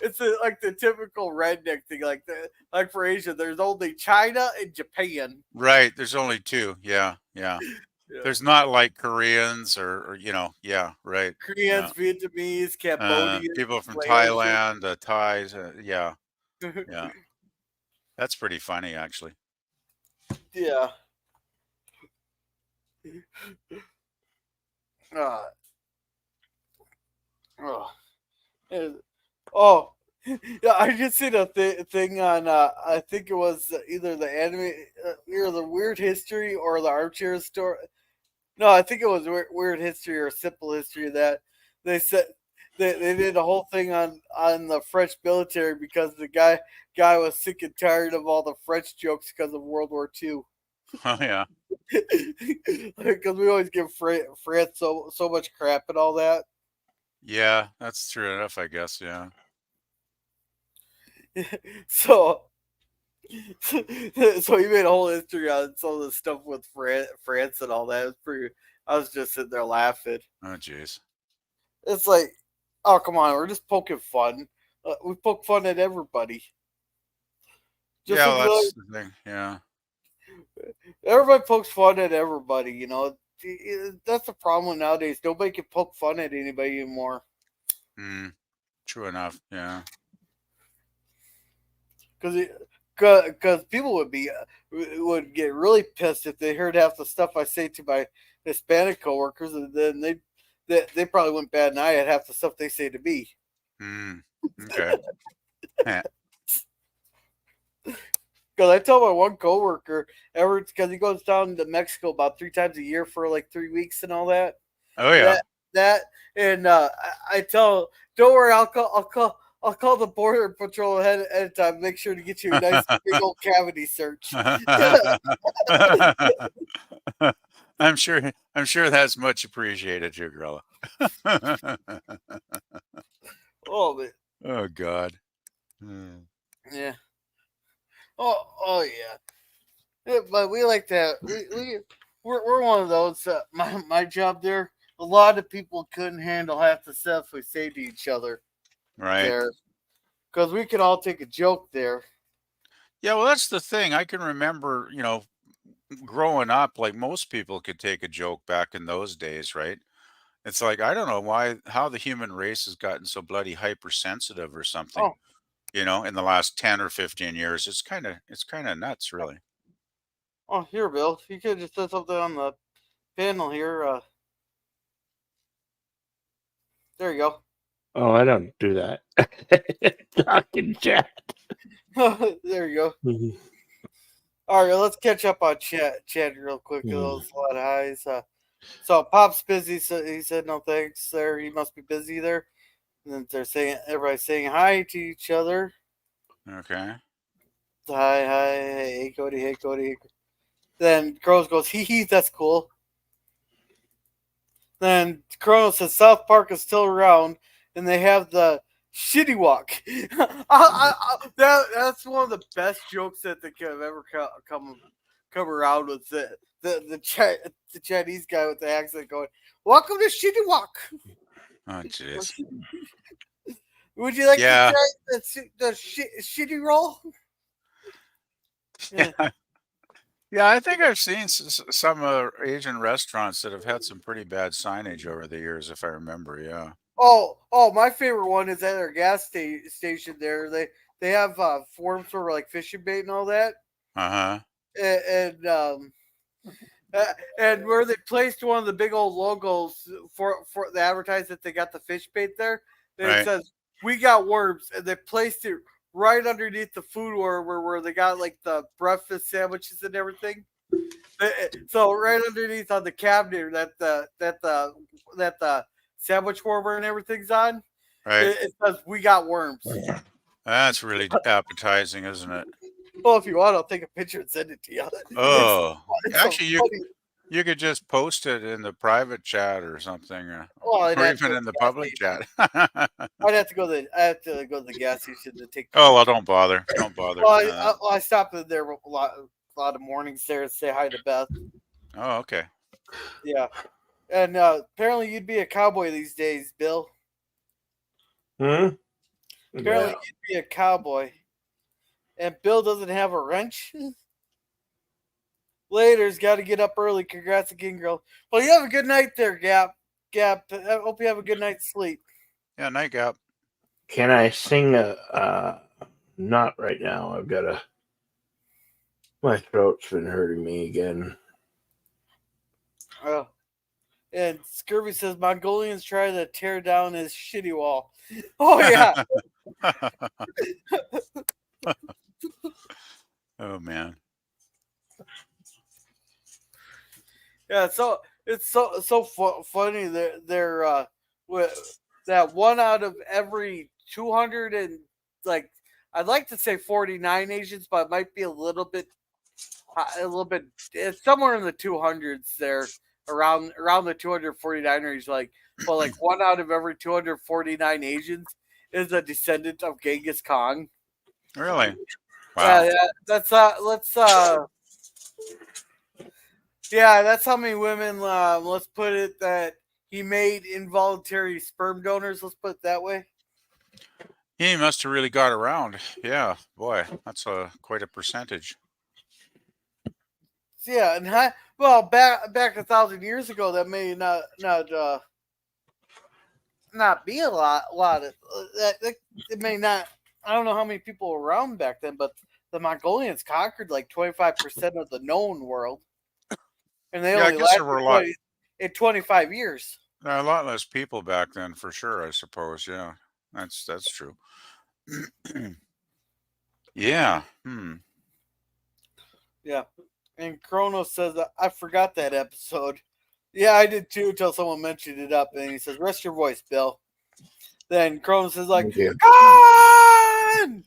It's like the typical redneck thing, like for Asia. There's only China and Japan. Right. There's only two. Yeah. Yeah. Yeah. There's not like Koreans or yeah. Right. Koreans, Yeah. Vietnamese, Cambodians, People from Laotians. Thailand, Thais. Yeah. Yeah. That's pretty funny, actually. Yeah. Yeah, I just seen a thing on. I think it was either the anime, either the Weird History or the Armchair story. No, I think it was Weird History or Simple History that they said they did a whole thing on the French military because the guy was sick and tired of all the French jokes because of World War II. Oh yeah. Because we always give France so much crap and all that. Yeah, that's true enough, I guess. Yeah. So So he made a whole history on some of the stuff with France and all that. It was pretty. I was just sitting there laughing. Oh, jeez. It's like, oh come on, we're just poking fun. We poke fun at everybody. Just Yeah, well, like that's the thing. Yeah. everybody pokes fun at everybody. You know, that's the problem nowadays. Nobody can poke fun at anybody anymore. True enough. Yeah. Because people would get really pissed if they heard half the stuff I say to my Hispanic coworkers, and then they probably went bad, and I had half the stuff they say to me. Okay. Because I tell my one coworker, because he goes down to Mexico about 3 times a year for like 3 weeks and all that. Oh yeah. And I tell, don't worry, I'll call the border patrol ahead of time. Make sure to get you a nice big old cavity search. I'm sure that's much appreciated, your Gorilla. Oh man. Oh God. Yeah. Oh yeah. But we like that. We're one of those. My job there. A lot of people couldn't handle half the stuff we say to each other. Right. There, because we could all take a joke there. Yeah, well, that's the thing. I can remember, growing up, like most people could take a joke back in those days, right? It's like I don't know how the human race has gotten so bloody hypersensitive or something. Oh. In the last 10 or 15 years. It's kind of nuts, really. Oh, here, Bill. You could just said something on the panel here. There you go. Oh, I don't do that. Talking chat. There you go. All right, let's catch up on chat real quick. Those a lot of highs. So Pop's busy, so he said no thanks there. He must be busy there. And then everybody's saying hi to each other. Okay. Hi, hey Cody, hey Cody. Then Crows goes, hee, that's cool. Then Chrono says South Park is still around, and they have the shitty walk. That's one of the best jokes that they could have ever come around with the Chinese guy with the accent going, "Welcome to Shitty Walk." Oh jeez. Would you like to try the shitty roll? Yeah. Yeah, I think I've seen some Asian restaurants that have had some pretty bad signage over the years, if I remember. Yeah. Oh, my favorite one is at their gas station there. They have forms for like fishing bait and all that. Uh-huh. And where they placed one of the big old logos for the advertise that they got the fish bait there. It says, "We got worms," and they placed it right underneath the food where they got like the breakfast sandwiches and everything. So right underneath on the cabinet that the sandwich warmer and everything's on, it says, "We got worms." That's really appetizing, isn't it? Well, if you want, I'll take a picture and send it to you. Oh, actually, you could just post it in the private chat or something, or even in the public chat. I have to go to the gas station to take. Oh well, don't bother. Don't bother. Well, I stopped in there a lot of mornings there to say hi to Beth. Oh, okay. Yeah, and apparently you'd be a cowboy these days, Bill. Apparently you'd be a cowboy, and Bill doesn't have a wrench. Later's got to get up early. Congrats again, girl. Well, you have a good night there, Gap. I hope you have a good night's sleep. Yeah, night, Gap. Can I sing not right now. I've got my throat's been hurting me again. And Scurvy says Mongolians try to tear down his shitty wall. Oh yeah. Oh man. Yeah, so it's so funny that they're that one out of every 200 and like I'd like to say 49 Asians, but it might be a little bit. It's somewhere in the 200s there, around the 249 range. Like one out of every 249 Asians is a descendant of Genghis Khan. Really? Wow. Yeah, that's yeah, that's how many women. Let's put it that he made involuntary sperm donors. Let's put it that way. He must have really got around. Yeah, boy, that's quite a percentage. Yeah, and well, back 1,000 years ago, that may not be a lot of that. It may not. I don't know how many people were around back then, but the Mongolians conquered like 25% of the known world, and they Yeah, I only guess there lasted were a lot, 25 years. a lot less people back then, for sure. I suppose. Yeah, that's true. Yeah. Hmm. Yeah, and Kronos says I forgot that episode. Yeah, I did too until someone mentioned it up, and he says, "Rest your voice, Bill." Then Kronos is like, Thank you. "Gone!"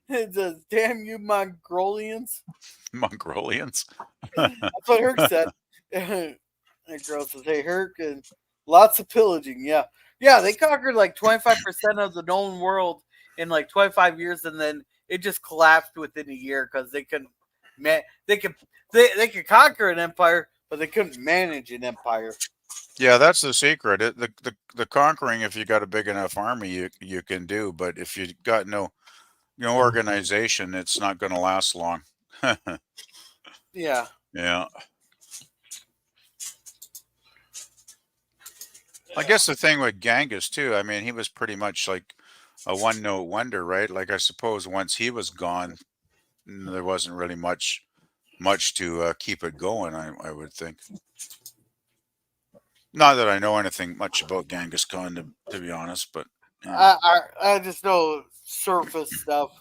It says, "Damn you, Mongolians." Mongolians. That's what Herc said. And girl says, "Hey, Herc, and lots of pillaging." Yeah, yeah, they conquered like 25% of the known world in like 25 years, and then it just collapsed within a year because they couldn't man they could conquer an empire, but they couldn't manage an empire. Yeah, that's the secret. The conquering, if you got a big enough army, you can do. But if you got no organization, it's not going to last long. Yeah, Yeah. I guess the thing with Genghis too, I mean, he was pretty much like a one-note wonder, right? Like I suppose once he was gone, there wasn't really much to keep it going. I would think. Not that I know anything much about Genghis Khan, to be honest, but yeah. I just know surface stuff.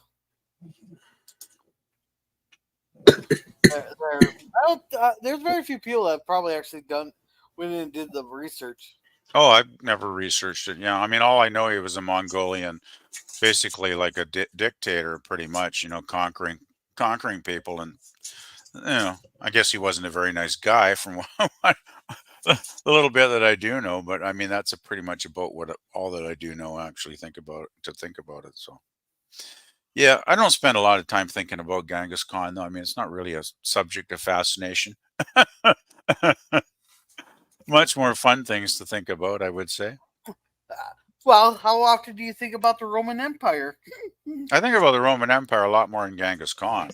There's very few people that have probably actually went and did the research. Oh, I've never researched it. Yeah, I mean, all I know, he was a Mongolian, basically like a dictator, pretty much. Conquering people, and I guess he wasn't a very nice guy, from the little bit that I do know. But I mean, that's pretty much about all that I do know. Actually, think about it. So yeah, I don't spend a lot of time thinking about Genghis Khan, though. I mean, it's not really a subject of fascination. Much more fun things to think about, I would say. Well, how often do you think about the Roman Empire? I think about the Roman Empire a lot more than Genghis Khan,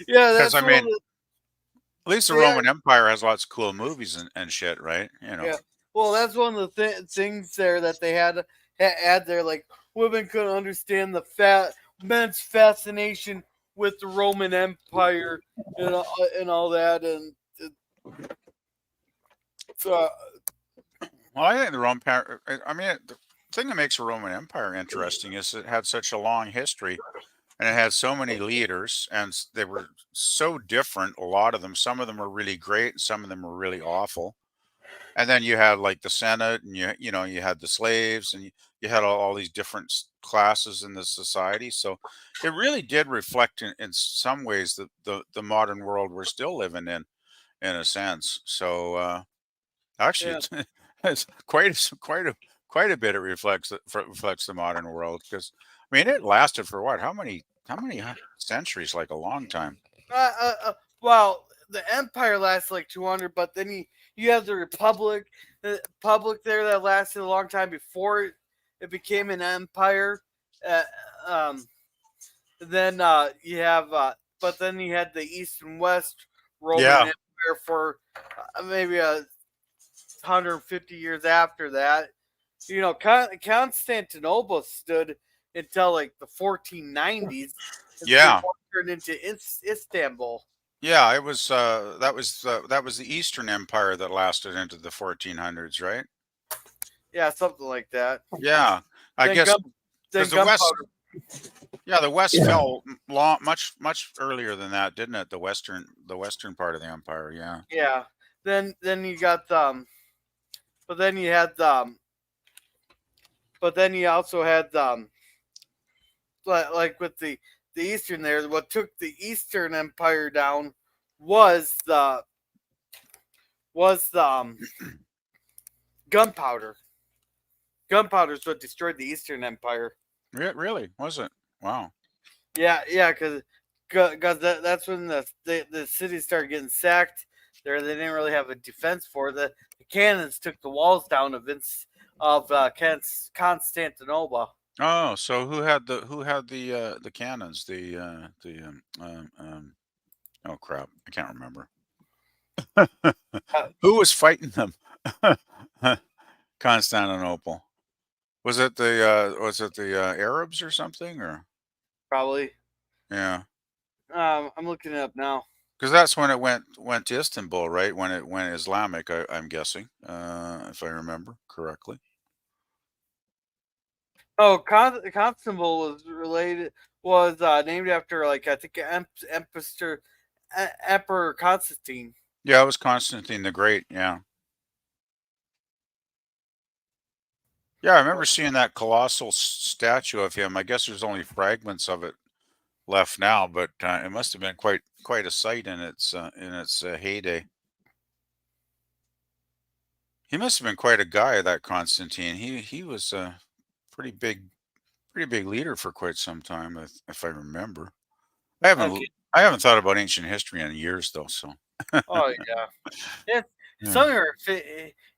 Yeah, because that's I one of mean, at least the the, Roman Empire has lots of cool movies and shit, right? yeah. Well, that's one of the things there that they had there. Like women couldn't understand the men's fascination with the Roman Empire and all that, and uh, Well, I think the Roman Empire. I mean, the thing that makes the Roman Empire interesting is it had such a long history, and it had so many leaders, and they were so different. A lot of them. Some of them were really great, and some of them were really awful. And then you had like the Senate, and you had the slaves, and you had all these different classes in the society. So it really did reflect, in some ways, the modern world we're still living in a sense. So actually, yeah, it's quite a bit. It reflects the modern world, because I mean, it lasted for what? How many centuries? Like a long time. well, the Empire lasted like 200, but then you have the Republic there that lasted a long time before it became an empire. Uh, um, then you have, but then you had the East and West Roman Yeah, Empire for maybe 150 years after that. Constantinople stood until like the 1490s yeah. before it turned into Istanbul. Yeah, it was that was the Eastern Empire that lasted into the 1400s, right? Yeah, something like that. Yeah, I Then guess gun, then because the West, gunpowder. yeah, the West Yeah. fell much earlier than that, didn't it? The western part of the empire. Yeah, Yeah. Then you got but then you had but then you also had like with the Eastern there. What took the Eastern Empire down was the gunpowder. Gunpowder is what destroyed the Eastern Empire. really, was it? Wow. Yeah, because that's when the city started getting sacked. There, they didn't really have a defense for it. The cannons took the walls down of Constantinople. Oh, so who had the cannons? Oh crap, I can't remember. Uh, Who was fighting them? Constantinople. Was it the Arabs or something or Probably. yeah? I'm looking it up now. Because that's when it went to Istanbul, right? When it went Islamic, I'm guessing, if I remember correctly. Oh, Constantinople was named after like I think Emperor Constantine. Yeah, it was Constantine the Great. Yeah, yeah. I remember seeing that colossal statue of him. I guess there's only fragments of it left now, but it must have been quite a sight in its heyday. He must have been quite a guy, that Constantine. He was a pretty big leader for quite some time, if I remember. I haven't Okay. I haven't thought about ancient history in years though. So Oh yeah. Yeah. yeah, Some of our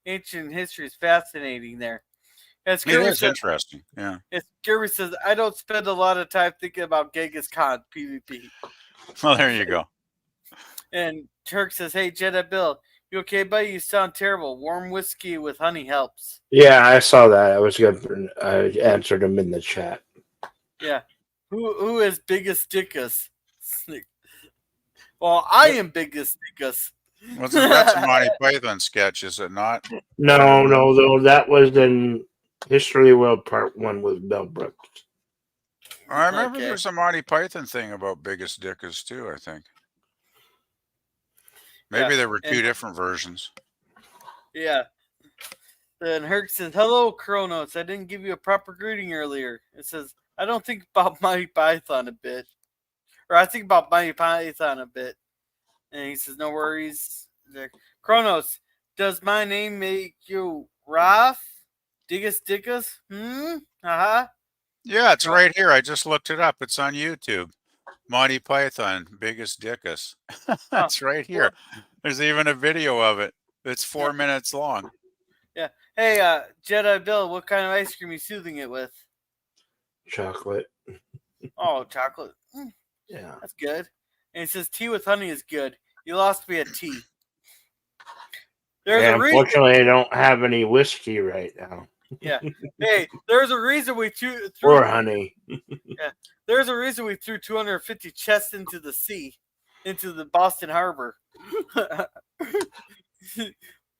ancient history is fascinating. There, as it Kirby is says, interesting. Yeah. I don't spend a lot of time thinking about Genghis Khan PvP. Well, there you go. And Turk says, "Hey Jedi Bill, you okay, buddy? You sound terrible. Warm whiskey with honey helps." Yeah, I saw that. I answered him in the chat. Yeah. Who is biggest dickus? Well, I am biggest dickus. That's a Monty Python sketch, is it not? No, though that was in History of the World Part 1 with Mel Brooks. I remember Okay. there's a Monty Python thing about biggest dickus too. I think maybe Yeah, there were two and different versions. yeah. Then Herc says, "Hello, Kronos. I didn't give you a proper greeting earlier." It says, "I don't think about Monty Python a bit, or I think about Monty Python a bit." And he says, "No worries." Kronos, does my name make you Raph? Dickus? Uh-huh. Yeah, it's right here. I just looked it up. It's on YouTube. Monty Python, biggest dickus. Oh, It's right here. what? There's even a video of it. It's 4 minutes long. Yeah. Hey, Jedi Bill, what kind of ice cream are you soothing it with? Chocolate. Oh, chocolate. Yeah. That's good. And he says, tea with honey is good. You lost me at tea. There's a reason. Unfortunately, I don't have any whiskey right now. Yeah. Hey, there's a reason we threw Or honey. Yeah. There's a reason we threw 250 chests into the sea, into the Boston Harbor.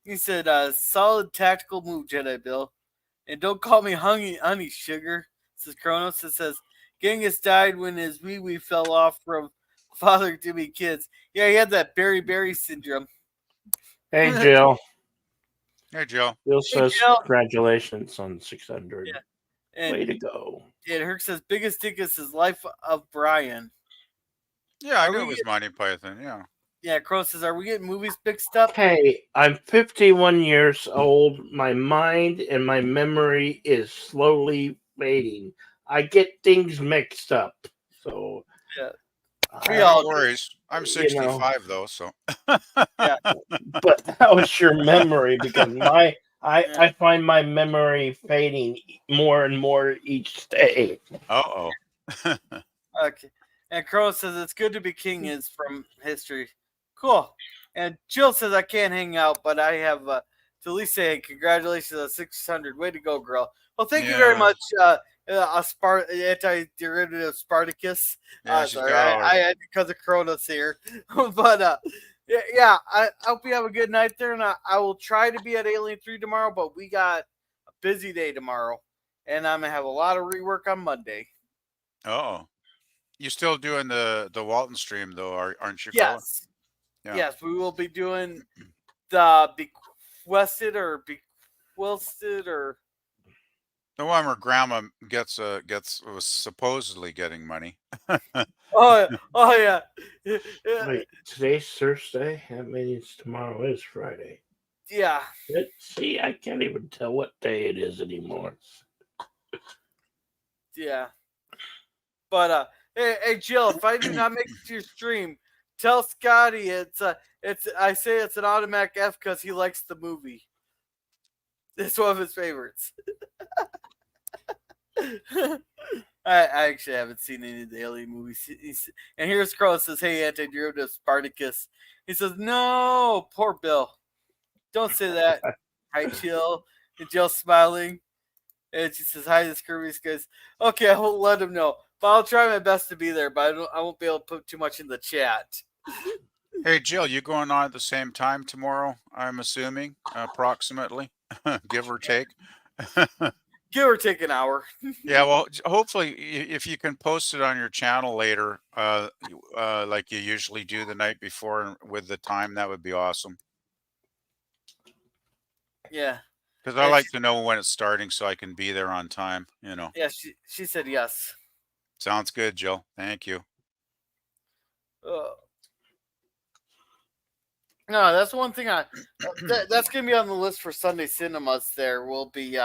He said, solid tactical move, Jedi Bill. And don't call me honey sugar, says Kronos. It says, Genghis died when his wee fell off from father to be kids. Yeah, he had that berry syndrome. Hey, Jill. Hey, Joe. Jill Hey, says Jill. congratulations on 600. Yeah. And, Way to go. and Herc says, biggest dickus is Life of Brian. Yeah, I knew it was Monty Python. Yeah. Yeah, Kronos says, are we getting movies mixed up? Hey, I'm 51 years old. My mind and my memory is slowly fading. I get things mixed up. So, Yeah. No worries. I'm 65 though, so. Yeah. But that was your memory because I find my memory fading more and more each day. Uh-oh. Okay. And Crow says it's good to be king is from history. Cool. And Jill says I can't hang out, but I have to at least say congratulations on 600. Way to go, girl. Well, thank you very much, anti-derivative Spartacus. Yeah, Sorry, I had because of Kronos here. But yeah, I hope you have a good night there, and I will try to be at Alien 3 tomorrow, but we got a busy day tomorrow, and I'm going to have a lot of rework on Monday. Oh. You still doing the Walton stream though, aren't you, Carla? Yes. Yeah. Yes, we will be doing the bequested or the one where Grandma was supposedly getting money. Oh yeah. Wait, today's Thursday. That means tomorrow is Friday. Yeah. See, I can't even tell what day it is anymore. Yeah. But Hey, Jill, if I do not make it to your stream, tell Scotty I say it's an automatic F because he likes the movie. It's one of his favorites. I actually haven't seen any of the Alien movies. And here's Carl says, "Hey, anti-derivative Spartacus." He says, "No, poor Bill. Don't say that." Hi, Jill. And Jill's smiling. And she says, "Hi, this Kirby's guys." Okay, I won't let him know. But I'll try my best to be there, but I won't be able to put too much in the chat. Hey, Jill, you going on at the same time tomorrow, I'm assuming, approximately, give or take? Give or take an hour. Yeah, well, hopefully, if you can post it on your channel later, like you usually do the night before with the time, that would be awesome. Yeah. Because I like to know when it's starting so I can be there on time, you know. Yeah, she said yes. Sounds good, Jill. Thank you. No, that's one thing that's gonna be on the list for Sunday cinemas. There will be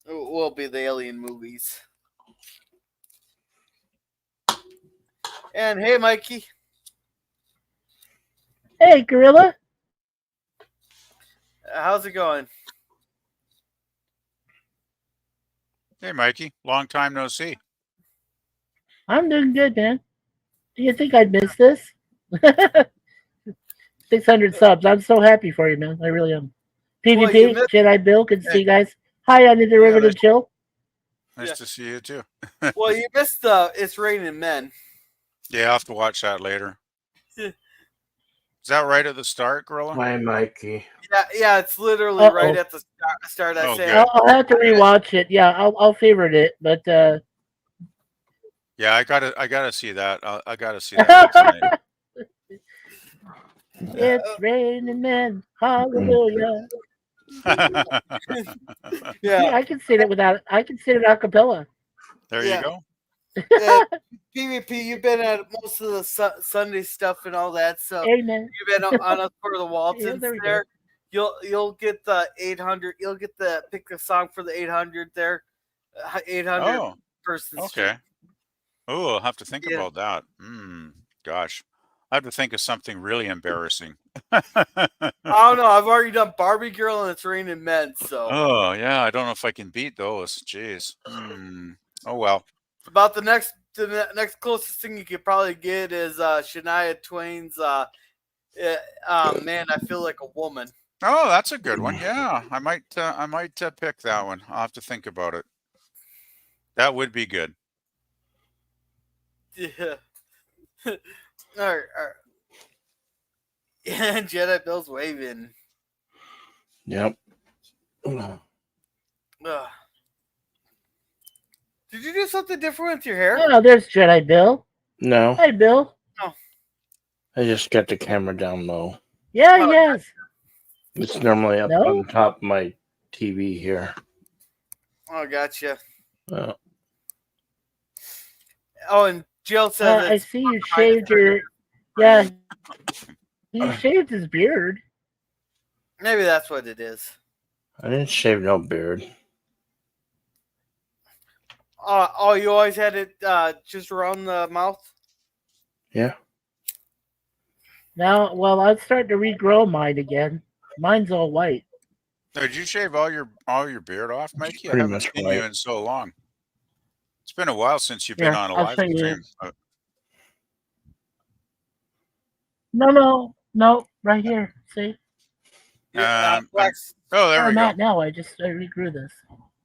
the Alien movies. And hey, Mikey. Hey, Gorilla. How's it going? Hey, Mikey. Long time no see. I'm doing good, man. Do you think I'd miss this? 600 subs. I'm so happy for you, man. I really am. PvP, Jedi Bill, good to see you guys. Hi, on the derivative chill. Nice to see you too. Well, you missed It's Raining Men. Yeah, I'll have to watch that later. Is that right at the start, Gorilla? Hi, Mikey. Yeah, it's literally right at the start. I say. I'll have to rewatch it. Yeah, I'll favorite it, but yeah, I gotta see that. I gotta see that tonight. It's raining men. Hallelujah. Yeah, I can sing it I can sing it a cappella. There you go. PvP, you've been at most of the Sunday stuff and all that, so Amen. You've been on us for the Waltons there. You'll get the 800. You'll get the pick a song for the 800 there. 800 person. Okay. Stream. Oh, I'll have to think about that. Gosh, I have to think of something really embarrassing. I don't know. I've already done Barbie Girl and It's Raining Men. So. Oh yeah, I don't know if I can beat those. Jeez. Oh well. About the next closest thing you could probably get is Shania Twain's "Man, I Feel Like a Woman." Oh, that's a good one. Yeah, I might pick that one. I'll have to think about it. That would be good. Yeah. All right. Yeah, Jedi Bill's waving. Yep. Did you do something different with your hair? Oh, there's Jedi Bill. No. Hi, Bill. Oh. I just got the camera down low. Yeah, yes. It's normally up on top of my TV here. Oh, gotcha. Oh, and Jill says I see you shaved your. Yeah, he shaved his beard. Maybe that's what it is. I didn't shave no beard. Oh, you always had it just around the mouth? Yeah. Now, well, I'm starting to regrow mine again. Mine's all white. Did you shave all your beard off, Mikey? I Pretty haven't much seen white. you in so long. It's been a while since you've been on a live stream. No, right here. See? Oh, there we go. Now I regrew this.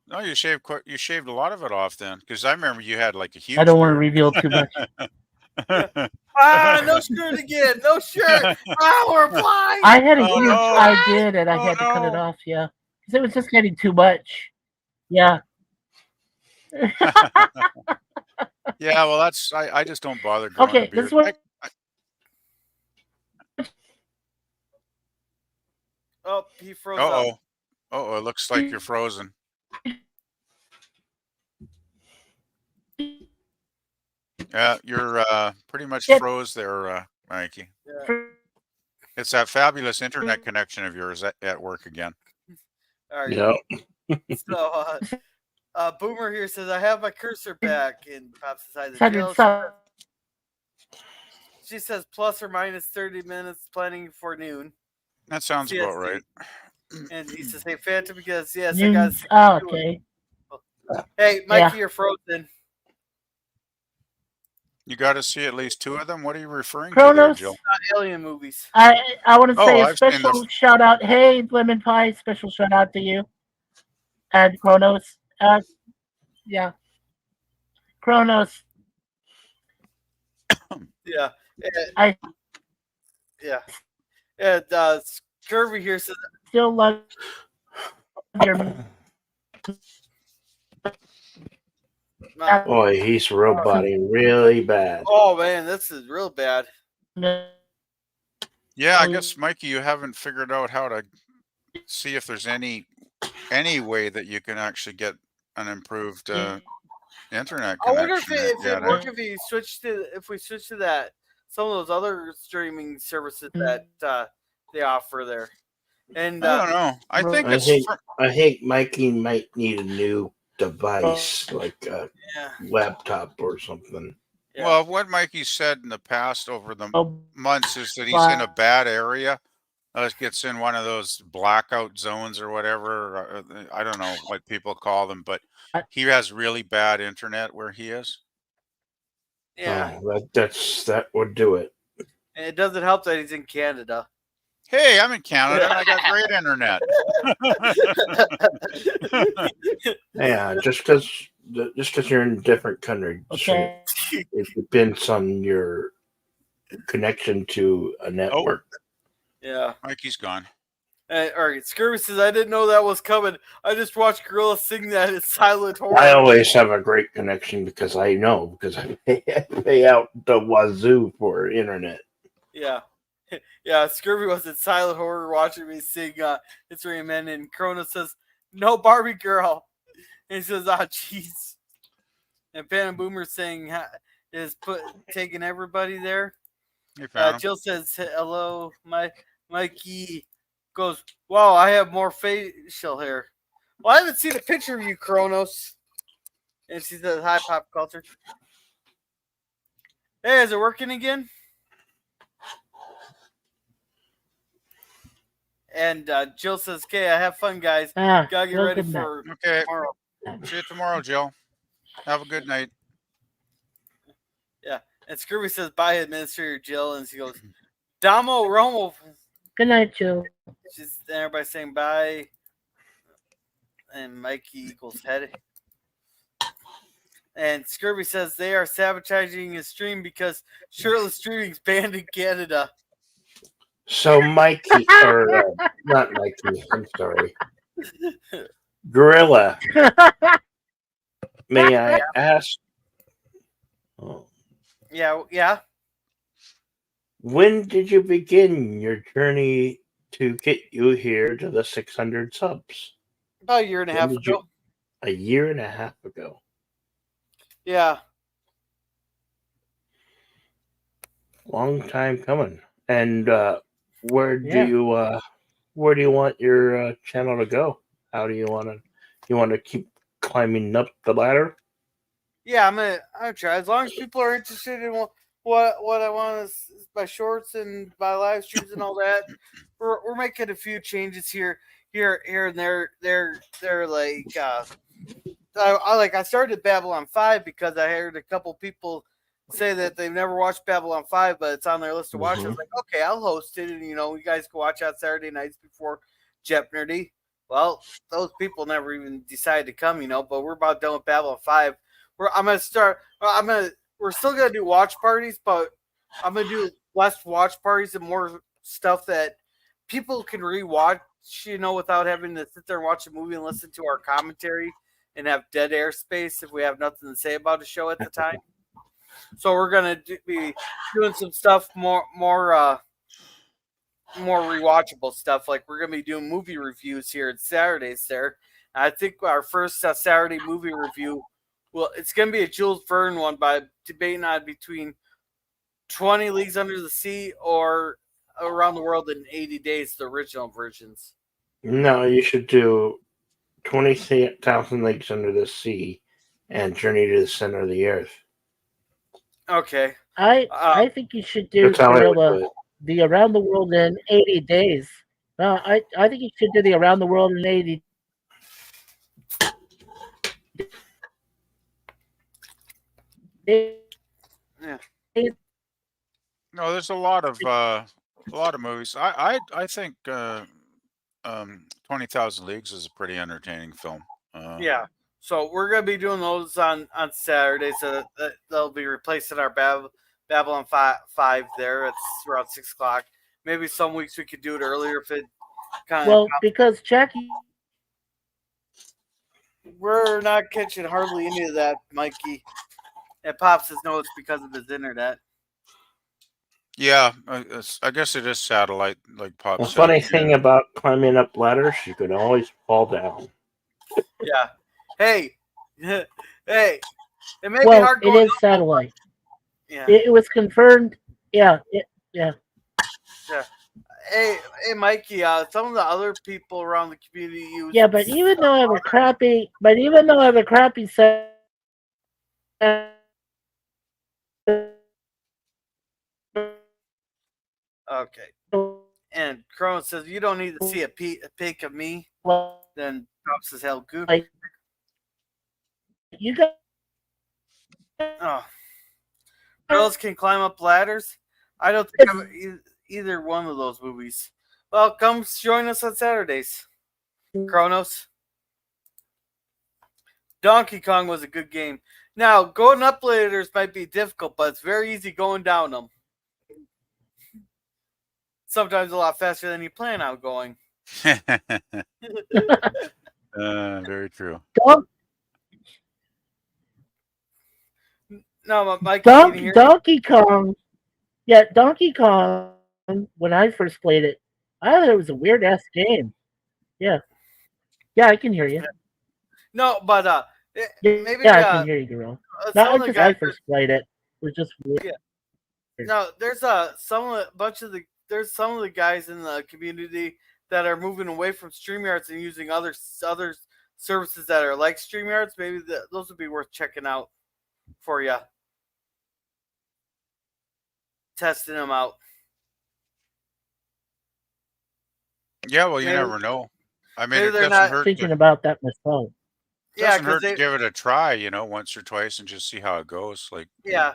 No, you shaved a lot of it off then, because I remember you had like a huge. I don't want to reveal too much. No shirt again. No shirt. We're blind. I had a huge. I did, and I had to cut it off. Yeah, because it was just getting too much. Yeah. Yeah, well, that's I just don't bother growing a beard. This one. Oh, he froze up. It looks like you're frozen. Yeah, you're pretty much froze there, Mikey. Yeah. It's that fabulous internet connection of yours at work again. All right. Yep. So, Boomer here says, I have my cursor back, and pops inside the 600 jail. subs. She says plus or minus 30 minutes, planning for noon. That sounds about CST. right. And he says, hey, Phantom, because yes, I got Noons. Oh, okay. Hey, Mikey, Yeah. you're frozen. You got to see at least 2 of them. What are you referring to Kronos. there, Jill? Alien movies. I want to say a I've seen special those. shout out. Hey, Lemon Pie, special shout out to you. And Kronos. Yeah. Kronos. Yeah. I Yeah. And Scurvy here says, still love your. Boy, he's roboting really bad. oh, man, this is real bad. Yeah, I guess, Mikey, you haven't figured out how to see if there's any way that you can actually get an improved internet I wonder connection. if it work if we switch to that some of those other streaming services that they offer there. And I don't know. I think I think Mikey might need a new device, like a laptop or something. Yeah. Well, what Mikey said in the past over the months is that he's in a bad area. Gets in one of those blackout zones or whatever. I don't know what people call them, but he has really bad internet where he is. Yeah. Oh, that would do it. And it doesn't help that he's in Canada. Hey, I'm in Canada and I got great internet. Yeah, just because you're in a different country, Okay. it depends on your connection to a network. Yeah. Mikey's gone. All right, Scurvy says, I didn't know that was coming. I just watched Gorilla sing that in silent horror. I always have a great connection because I pay out the wazoo for internet. Yeah. Yeah, Scurvy was in silent horror watching me sing It's Rain Man, and Corona says, no Barbie girl. And he says, jeez. And Phantom Boomer saying, is taking everybody there. Jill says, hello, Mikey. Goes, wow, I have more facial hair. Well, I haven't seen a picture of you, Kronos. And she says, hi, Pop Culture. Hey, is it working again? And Jill says, okay, I have fun, guys. Gotta get ready for tomorrow. See you tomorrow, Jill. Have a good night. Yeah. And Scurvy says, bye, Administrator Jill. And she goes, Damo Romo. Good night, Jill. She's everybody saying bye. And Mikey equals head. And Scurvy says they are sabotaging his stream because shirtless streaming's banned in Canada. So Mikey, or not Mikey, I'm sorry. Gorilla, may I ask? Oh. Yeah. When did you begin your journey to get you here to the 600 subs? About a year and a half ago. A year and a half ago. Yeah. Long time coming. And where do you want your channel to go? How do you want to keep climbing up the ladder? Yeah, I'm gonna try. As long as people are interested in what I want is my shorts and my live streams and all that. We're making a few changes here and there. They're like I started Babylon 5 because I heard a couple people say that they've never watched Babylon 5, but it's on their list to watch. I was like, okay, I'll host it, and you guys can watch out Saturday nights before Jeopardy. Well, those people never even decided to come, but we're about done with Babylon 5. We're still gonna do watch parties, but I'm gonna do less watch parties and more stuff that people can rewatch, without having to sit there and watch a movie and listen to our commentary and have dead air space if we have nothing to say about the show at the time. So we're gonna be doing some stuff more rewatchable stuff. Like we're gonna be doing movie reviews here at Saturdays there. And I think our first Saturday movie review, it's gonna be a Jules Verne one, by debating on between 20 Leagues Under the Sea or Around the World in 80 Days, the original versions. No, you should do 20,000 Leagues Under the Sea and Journey to the Center of the Earth. Okay. I think you should do That's how I would Gorilla do it. the Around the World in 80 days. No, I think you should do the Around the World in 80 days. Yeah. No, there's a lot of movies. I think 20,000 Leagues is a pretty entertaining film. Yeah. So we're gonna be doing those on Saturday. So they'll be replacing our Babylon 5 there. It's around 6 o'clock. Maybe some weeks we could do it earlier if it kind of. Well, because Jackie, We're not catching hardly any of that, Mikey. And Pop says no, it's because of his internet. Yeah, I guess it is satellite, like Pop The said. funny thing about climbing up ladders, you could always fall down. Yeah. Hey. Hey. It may be well, hard it going is up. satellite. Yeah. It was confirmed. Yeah. Yeah. Hey, Mikey. Some of the other people around the community use. Yeah, but even though I have a crappy set. Okay. And Cronin says you don't need to see a pic of me. Then Pop says hell good. Like, you got. Oh. Girls can climb up ladders. I don't think I've either one of those movies. Well, come join us on Saturdays. Kronos. Donkey Kong was a good game. Now, going up ladders might be difficult, but it's very easy going down them. Sometimes a lot faster than you plan on going. Very true. No, Mike, Donkey Kong. Yeah, Donkey Kong. When I first played it, I thought it was a weird ass game. Yeah, I can hear you. No, but maybe I can hear you, Gorilla. Not because I first played it. It was just weird. Yeah. No, there's some of the guys in the community that are moving away from StreamYards and using other services that are like StreamYards. Maybe those would be worth checking out for you. Testing them out. Yeah, well, you never know. I mean, maybe it they're doesn't not hurt. Thinking about that myself. Doesn't hurt to give it a try, once or twice and just see how it goes. Like, yeah,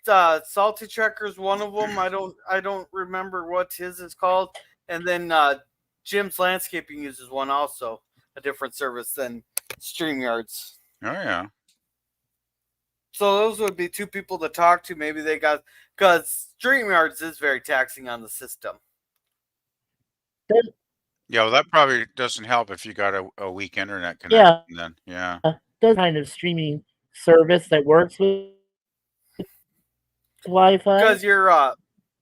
Salty Trekker's one of them. I don't remember what his is called. And then Jim's Landscaping uses one also, a different service than StreamYards. Oh yeah. So those would be two people to talk to. Maybe they got, because StreamYards is very taxing on the system. Yeah, well, that probably doesn't help if you got a weak internet connection. Then, yeah. Those kind of streaming service that works with Wi-Fi. Because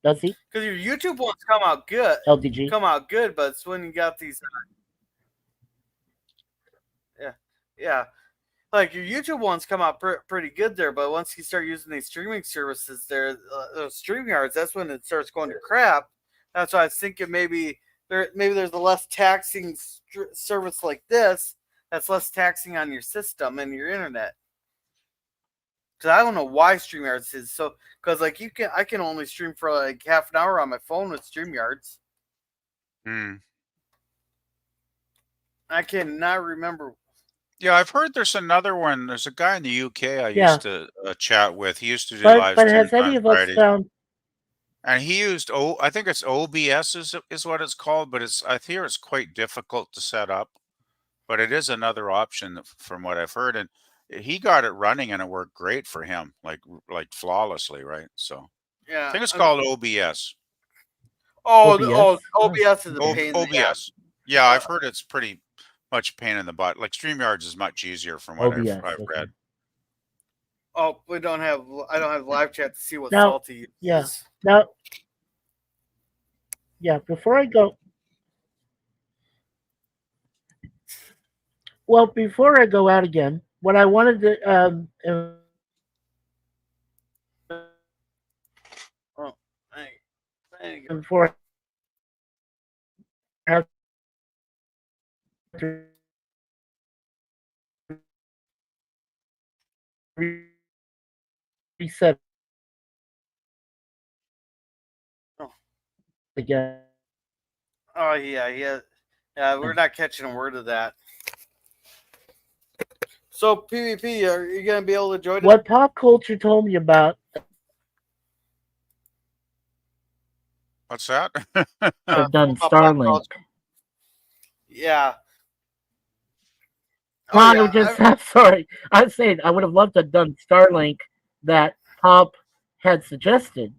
does he? Because your YouTube ones come out good. LDG come out good, but it's when you got these. Yeah. Like your YouTube ones come out pretty good there, but once you start using these streaming services, there, StreamYards, that's when it starts going to crap. That's why I was thinking maybe there's a less taxing service like this that's less taxing on your system and your internet. Because I don't know why StreamYards is so. Because like I can only stream for like half an hour on my phone with StreamYards. I cannot remember. Yeah, I've heard there's another one. There's a guy in the UK I used to chat with. He used to do live but streams has any on of us Fridays. found? And he used I think it's OBS is what it's called, but I hear it's quite difficult to set up. But it is another option from what I've heard, and he got it running and it worked great for him, like flawlessly, right? So yeah, I think it's called OBS. OBS is a pain. OBS. Yeah, I've heard it's pretty much pain in the butt. Like StreamYards is much easier from what I've read. Oh, I don't have live chat to see what now, Salty is. Yeah, before I go. Well, before I go out again, what I wanted to before reset Oh. again. Oh yeah. We're not catching a word of that. So PvP, are you gonna be able to join it? What pop culture told me about What's that? have done Pop Starlink. culture. Yeah. No, Oh I yeah. was just sorry. I was saying I would have loved to have done Starlink that Pop had suggested,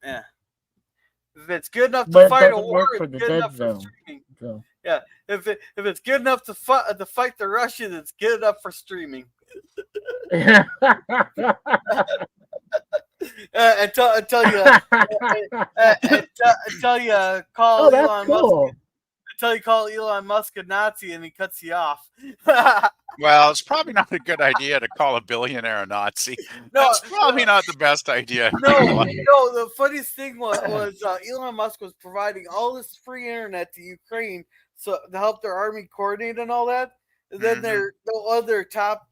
Yeah. If it's good enough to but it fight a doesn't war, work for it's the good dead enough for zone. streaming. So Yeah. If it's good enough to fight the Russians, it's good enough for streaming. Until you call oh, that's Elon Musk. cool. Until you call Elon Musk a Nazi and he cuts you off. Well, it's probably not a good idea to call a billionaire a Nazi. No, That's probably not the best idea. No, the funniest thing was Elon Musk was providing all this free internet to Ukraine so to help their army coordinate and all that. And then the other top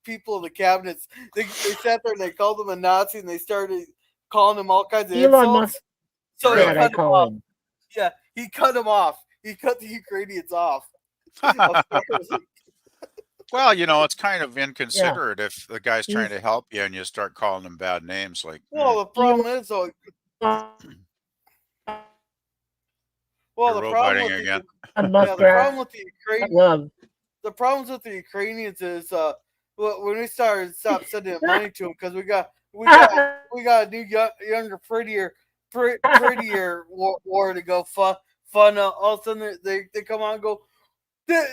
people in the cabinets, they sat there and they called him a Nazi and they started calling him all kinds of Elon Musk. insults. So Really? he cut him off. Yeah, he cut him off. He cut the Ukrainians off. Of course. Well, it's kind of inconsiderate if the guy's trying to help you and you start calling him bad names. Like, Well, the problem is, though. Well, you're the problem roboting with again. the problem with the Ukrainians, the problems with the Ukrainians is when we stopped sending money to them because we got a new younger prettier war to go fun. All of a sudden they come on and go. They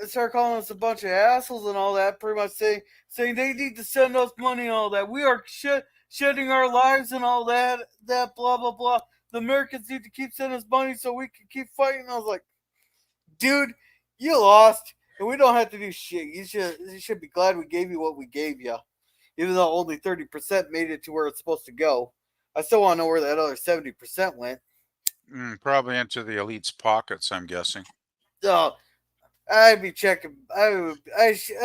start calling us a bunch of assholes and all that, pretty much saying they need to send us money and all that. We are shedding our lives and all that blah blah blah. The Americans need to keep sending us money so we can keep fighting. I was like, dude, you lost, and we don't have to do shit. You should be glad we gave you what we gave you, even though only 30% made it to where it's supposed to go. I still want to know where that other 70% went. Probably into the elite's pockets, I'm guessing. I'd be checking. I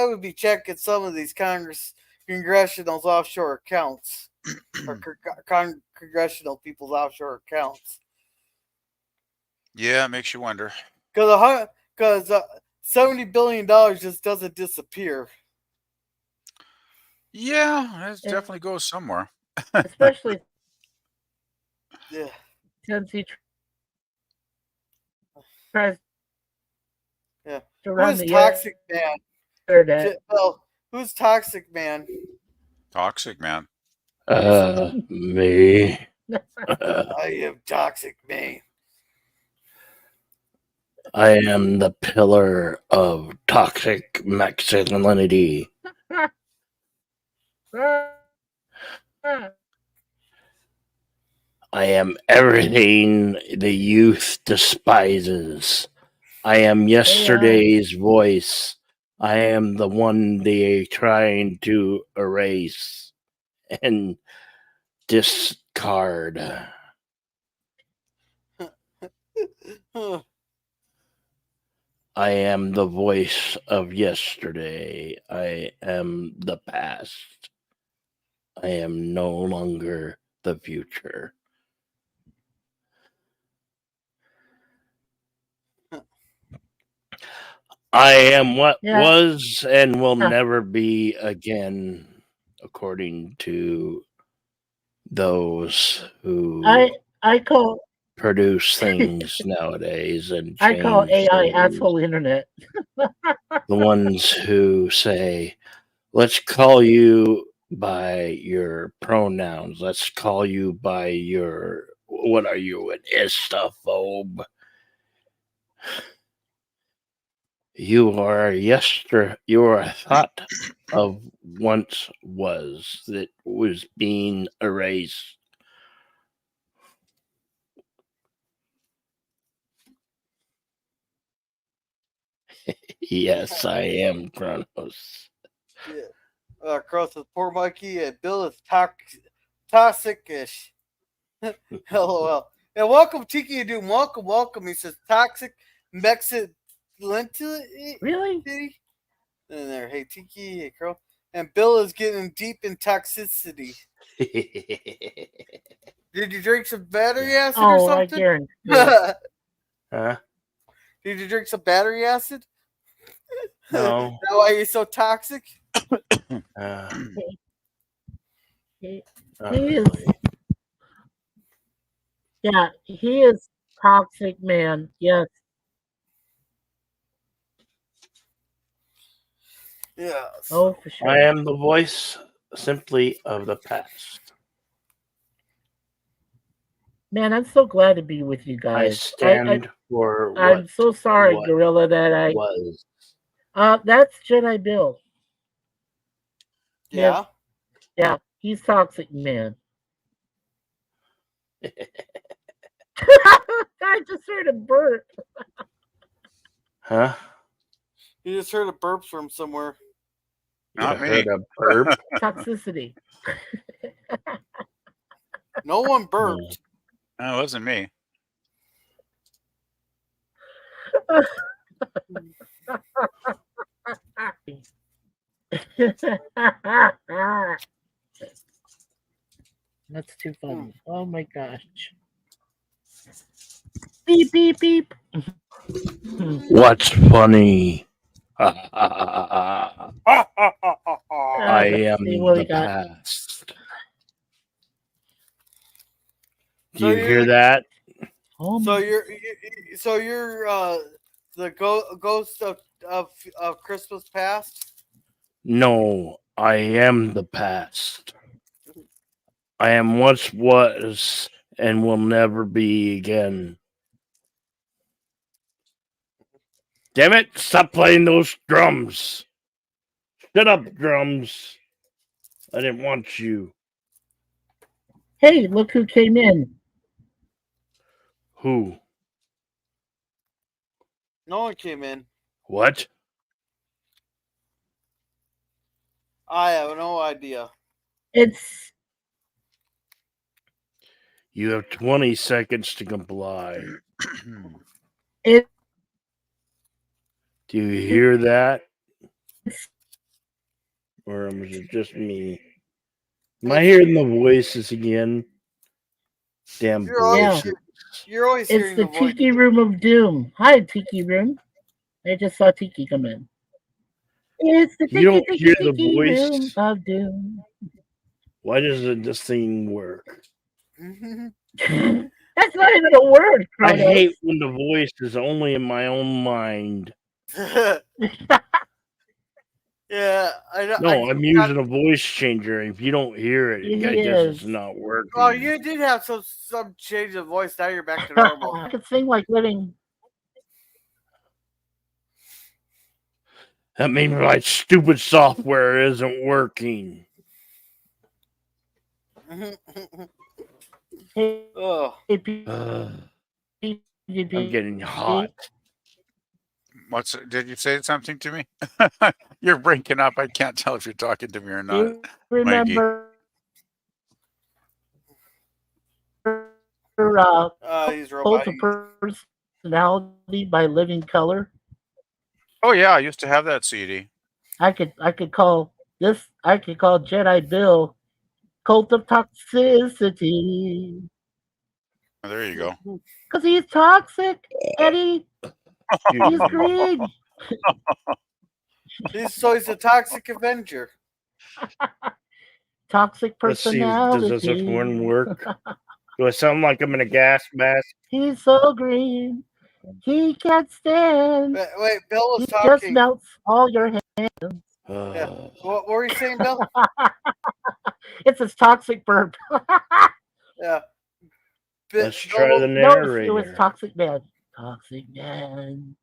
would be checking some of these congressional's offshore accounts or congressional people's offshore accounts. Yeah, it makes you wonder. Because $70 billion just doesn't disappear. Yeah, it definitely goes somewhere. Especially since he tries to run who's Toxic Man? Well, who's Toxic Man? Toxic Man. Me. I am Toxic Man. I am the pillar of toxic masculinity. I am everything the youth despises. I am yesterday's voice. I am the one they're trying to erase and discard. I am the voice of yesterday. I am the past. I am no longer the future. I am what was and will never be again, according to those who I call produce things nowadays and I call AI things. asshole internet. The ones who say, let's call you by your pronouns. Let's call you by your, what are you, an istaphobe? You are a thought of once was that was being erased. Yes, I am Kronos. Yeah. Cross with poor Mikey and Bill is toxic-ish. LOL. And welcome, Tiki Doom. Welcome. He says toxic Mexican. Really? in there. Hey Tiki, hey Crow. And Bill is getting deep in toxicity. Did you drink some battery acid or Oh, I something? guarantee. Huh? Did you drink some battery acid? No. That why you're so toxic? He Not is, really. yeah, he is toxic, man. Yes. Yeah. Oh, for sure. I am the voice simply of the past. Man, I'm so glad to be with you I guys. stand for what I'm so sorry, what Gorilla, that was. that's Jedi Bill. Yeah. Yeah, he's toxic, man. I just heard a burp. Huh? You just heard a burp from somewhere. Not You me. heard a burp? Toxicity. No one burped. No, it wasn't me. That's too funny. Oh my gosh. Beep, beep, beep. What's funny? I Let's am see what we the got. past. Do So you hear that? Oh So my. you're the ghost of Christmas past. No, I am the past. I am what was and will never be again. Damn it, stop playing those drums. Shut up, drums. I didn't want you. Hey, look who came in. Who? No one came in. What? I have no idea. It's You have 20 seconds to comply. it. Do you hear that? Or is it just me? Am I hearing the voices again? Damn You're always, voices. you're always It's hearing the the voice. Tiki Room of Doom. Hi, Tiki Room. I just saw Tiki come in. It's the You don't Tiki hear Tiki the Tiki Room voice? of Doom. Why doesn't this thing work? That's not even a word, I Kronos. hate when the voice is only in my own mind. Yeah, I know. No, I'm using a voice changer. If you don't hear it, He I guess is. it's not working. Oh, you did have some change of voice. Now you're back to normal. I could sing like living. That means my stupid software isn't working. Hey, Oh, I'm getting hot. Did you say something to me? You're breaking up. I can't tell if you're talking to me or not, you remember he's Cult robot. of Personality by Living Color? Oh yeah, I used to have that CD. I could call Jedi Bill Cult of Toxicity. Oh, there you go. Because he's toxic, Eddie. He's green. He's a toxic Avenger. Toxic Let's see, personality. does this one work? Do I sound like I'm in a gas mask? He's so green. He can't stand. Wait, Bill was He just talking. melts all your hands. Yeah. What were you saying, Bill? It's his toxic burp. Yeah. Let's try the No, narrator. it was Toxic Man. Toxic Man.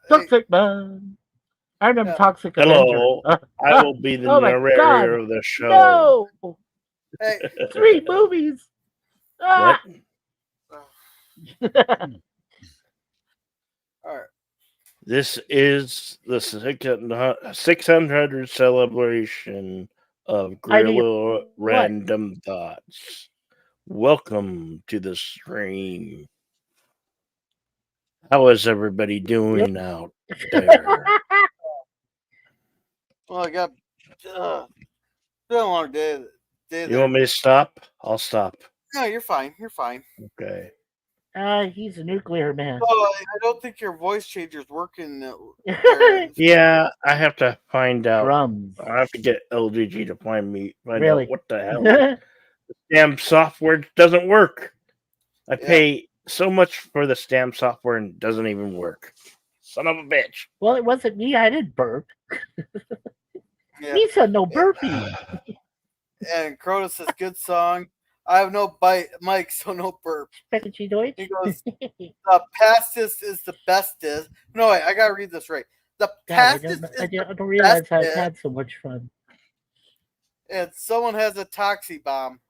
Toxic Man. I remember Toxic Hello, Avenger. I will be the Oh my narrator God. of the show. No! Hey, 3 movies. Ah! What? all right. This is the 600 celebration of Gorilla Random Thoughts. Welcome to the stream. How is everybody doing out there? Well, I got been a long day. You there. want me to stop? I'll stop. No, you're fine. You're fine. Okay. He's a nuclear man. Oh, I don't think your voice changer's working. There. Yeah, I have to find out. Drums. I have to get LGG to find Really? out what the hell. The damn software doesn't work. I pay so much for the damn software and it doesn't even work. Son of a bitch. Well, it wasn't me. I didn't burp. Yeah. Me said no burping. And Cronus says, good song. I have no mic, so no burp. Spaghetti Deutsch? He goes, the pastest is the bestest. No, wait, I gotta read this right. The God, pastest I is don't realize I've bestest, had so much fun. and someone has a toxic bomb.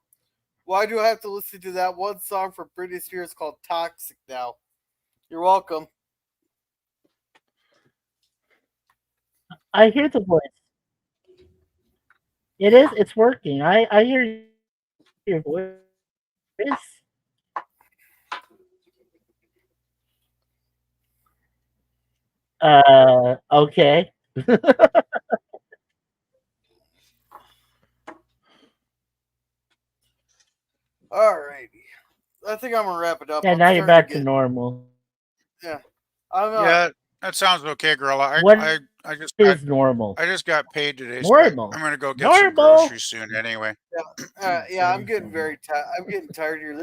Why do I have to listen to that one song from Britney Spears called Toxic now? You're welcome. I hear the voice. It is. It's working. I hear your voice. Okay. Alrighty. I think I'm gonna wrap it up. Yeah, I'm now you're starting back to normal. Yeah. Yeah, that sounds okay, Gorilla. What I just is normal? I just got paid today. So Normal. I'm gonna go get some Normal. groceries soon. Anyway. Yeah, I'm getting very tired. I'm getting tired here.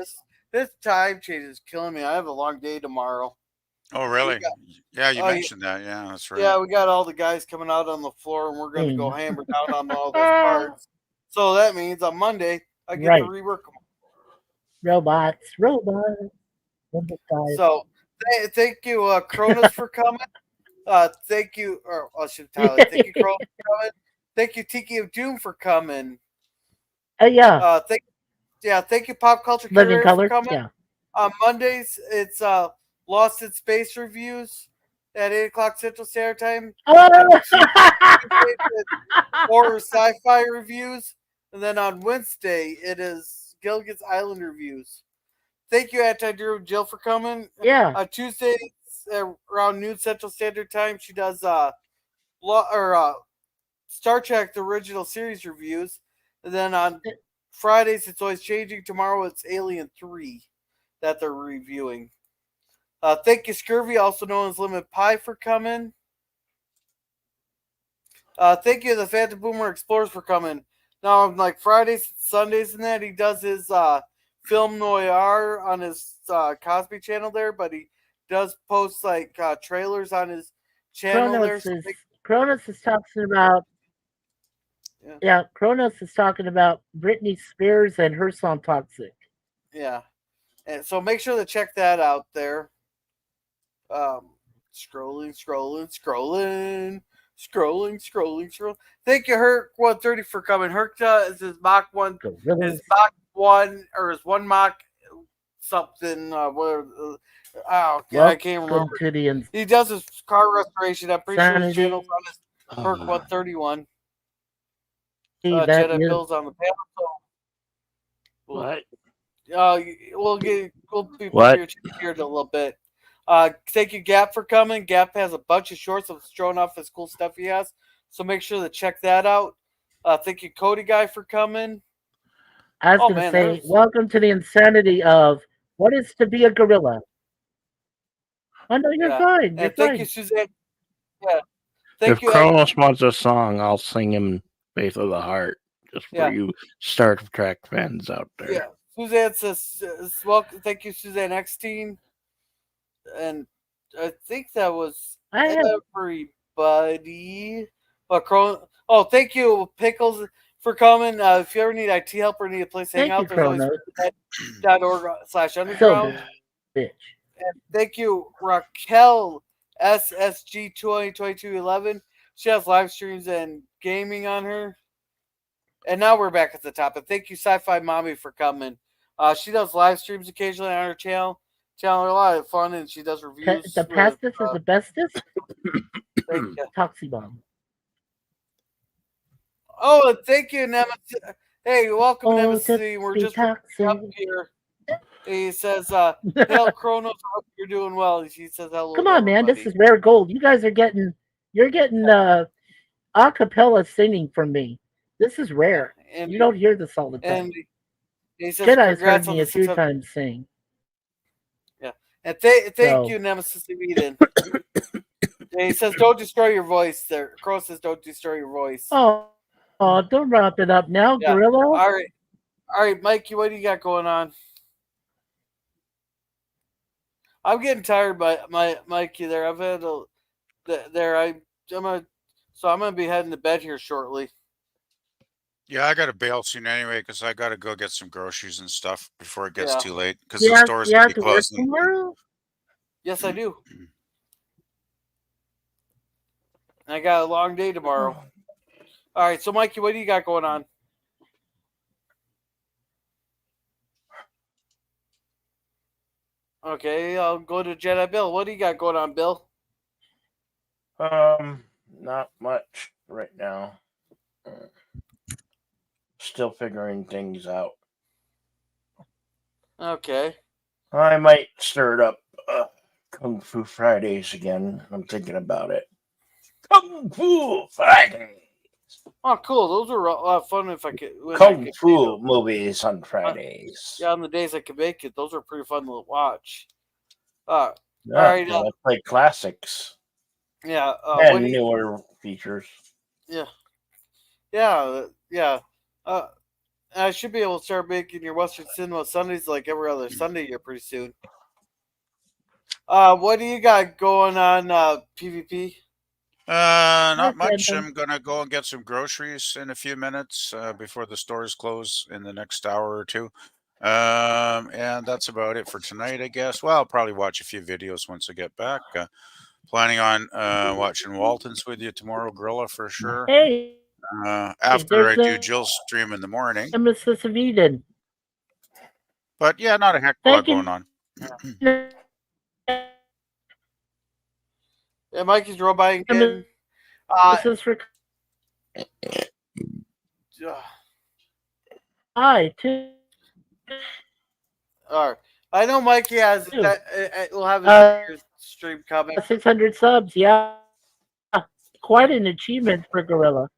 This time change is killing me. I have a long day tomorrow. Oh, really? Yeah, you Oh, yeah. mentioned that. Yeah, that's right. Yeah, we got all the guys coming out on the floor, and we're going to go hammer down on all those parts. So that means on Monday I get to rework them. Robots. So thank you, Cronus, for coming. Thank you, or I should Tyler. Thank you, Cronus, for coming. Thank you, Tiki of Doom, for coming. Yeah. Thank you, Pop Culture Living Career, Color. for coming. Yeah. On Mondays, it's Lost in Space reviews at 8 o'clock Central Standard Time. Oh! Horror sci-fi reviews. And then on Wednesday, it is Gilligan's Island reviews. Thank you, Anti-Drew Jill, for coming. Yeah. On Tuesdays, around noon Central Standard Time, she does Star Trek, the original series reviews. And then on Fridays, it's always changing. Tomorrow, it's Alien 3 that they're reviewing. Thank you, Scurvy, also known as Lemon Pie, for coming. Thank you, the Phantom Boomer Explorers, for coming. Now, on like Fridays, Sundays, and that, he does his film noir on his Cosby channel there, but he does post like trailers on his channel Cronus is talking about. Yeah, Cronus is talking about Britney Spears and her song "Toxic." Yeah, and so make sure to check that out there. Scrolling. Thank you, Herc 130, for coming. Herc is his Mach 1, his Mach 1, or his 1 Mach something. Whatever. I can't remember. He does his car restoration. I'm pretty sure his channel's on his Herc 131. Jedi Bill's on the panel. What? We'll be here in a little bit. Thank you, Gap, for coming. Gap has a bunch of shorts of showing off his cool stuff he has, so make sure to check that out. Thank you, Cody Guy, for coming. I was going to say, welcome to the insanity of what is to be a gorilla. Oh, no, you're fine. You're thank fine. you, Suzanne. Yeah. If Kronos wants a song, I'll sing him Faith of the Heart, just for you Star Trek fans out there. Yeah. Suzanne says, welcome. Thank you, Suzanne Eckstein. And I think that was everybody. Thank you, Pickles, for coming. If you ever need IT help or need a place to hang out, there's always .org/underground. Bitch. And thank you, Raquel SSG 202211. She has live streams and gaming on her. And now we're back at the top. And thank you, Sci-Fi Mommy, for coming. She does live streams occasionally on her channel. Channel a lot of fun, and she does reviews. The pastest is the bestest. Thank you. Toxibomb. Oh, and thank you, Nemesis. Hey, welcome, Nemesis. We're just up here. He says, "Hail, Kronos. I hope you're doing well." He says, "Hello." Come on, man. This is rare gold. You guys are getting. You're getting a cappella singing from me. This is rare. And You don't hear this all the time. and he says Jedi's heard congrats on me the a few 600. times sing. Yeah, and thank So- you, Nemesis Eden. And he says, "Don't destroy your voice." There, Crow says, "Don't destroy your voice." Oh, don't wrap it up now, Yeah. Gorilla. All right, Mikey, what do you got going on? I'm getting tired, my Mikey. There, I've had I'm gonna be heading to bed here shortly. Yeah, I got to bail soon anyway because I got to go get some groceries and stuff before it gets Yeah. too late because You the have, stores you will have be to work closing. tomorrow? Yes, I do. I got a long day tomorrow. All right, so Mikey, what do you got going on? Okay, I'll go to Jedi Bill. What do you got going on, Bill? Not much right now. Still figuring things out. Okay. I might start up Kung Fu Fridays again. I'm thinking about it. Kung Fu Fridays. Oh, cool. Those are a lot of fun if I could. When I Kung could Fu movies on Fridays. Yeah, on the days I could make it, those are pretty fun to watch. All Yeah, right. I play classics Yeah. and newer features. Yeah. I should be able to start making your Western Cinema Sundays like every other Sunday here pretty soon. What do you got going on, PvP? Not Hi, much. Phantom. I'm gonna go and get some groceries in a few minutes before the stores close in the next hour or two. And that's about it for tonight, I guess. Well, I'll probably watch a few videos once I get back. Planning on watching Walton's with you tomorrow, Gorilla, for sure. Hey, After I there's do Jill's stream in the morning. Nemesis of Eden. But yeah, not a heck of a lot Thank you. going on. Yeah, Mikey's roboting again. This is for Uh, hi too. all right. I know Mikey has Ew. will have his Uh, New Year's stream coming. 600 subs. Yeah, quite an achievement for Gorilla.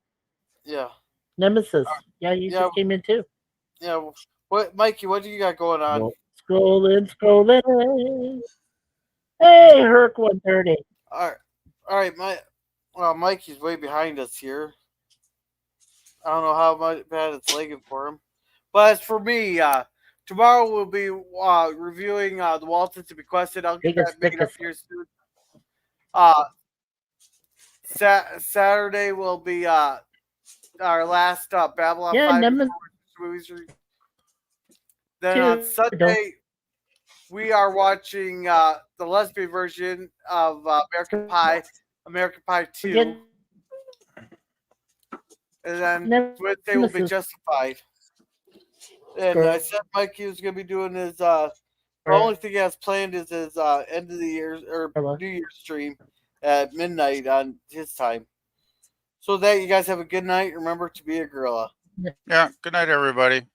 Yeah. Nemesis. Yeah, you Yeah. just came in too. Yeah. What, Mikey? What do you got going on? Well, scrolling. Hey, Herc 130. All right. Mikey's way behind us here. I don't know how bad it's lagging for him, but as for me, tomorrow we'll be reviewing the Waltons to be quested. I'll get that made up here soon. Saturday will be our last Babylon 5 Nemesis. movies. Then on Sunday, we are watching the lesbian version of American Pie 2. And then Wednesday will be Justified. And I said Mikey was going to be doing his, the only thing he has planned is his end of the year or New Year's stream at midnight on his time. So that you guys have a good night. Remember to be a gorilla. Yeah, good night, everybody.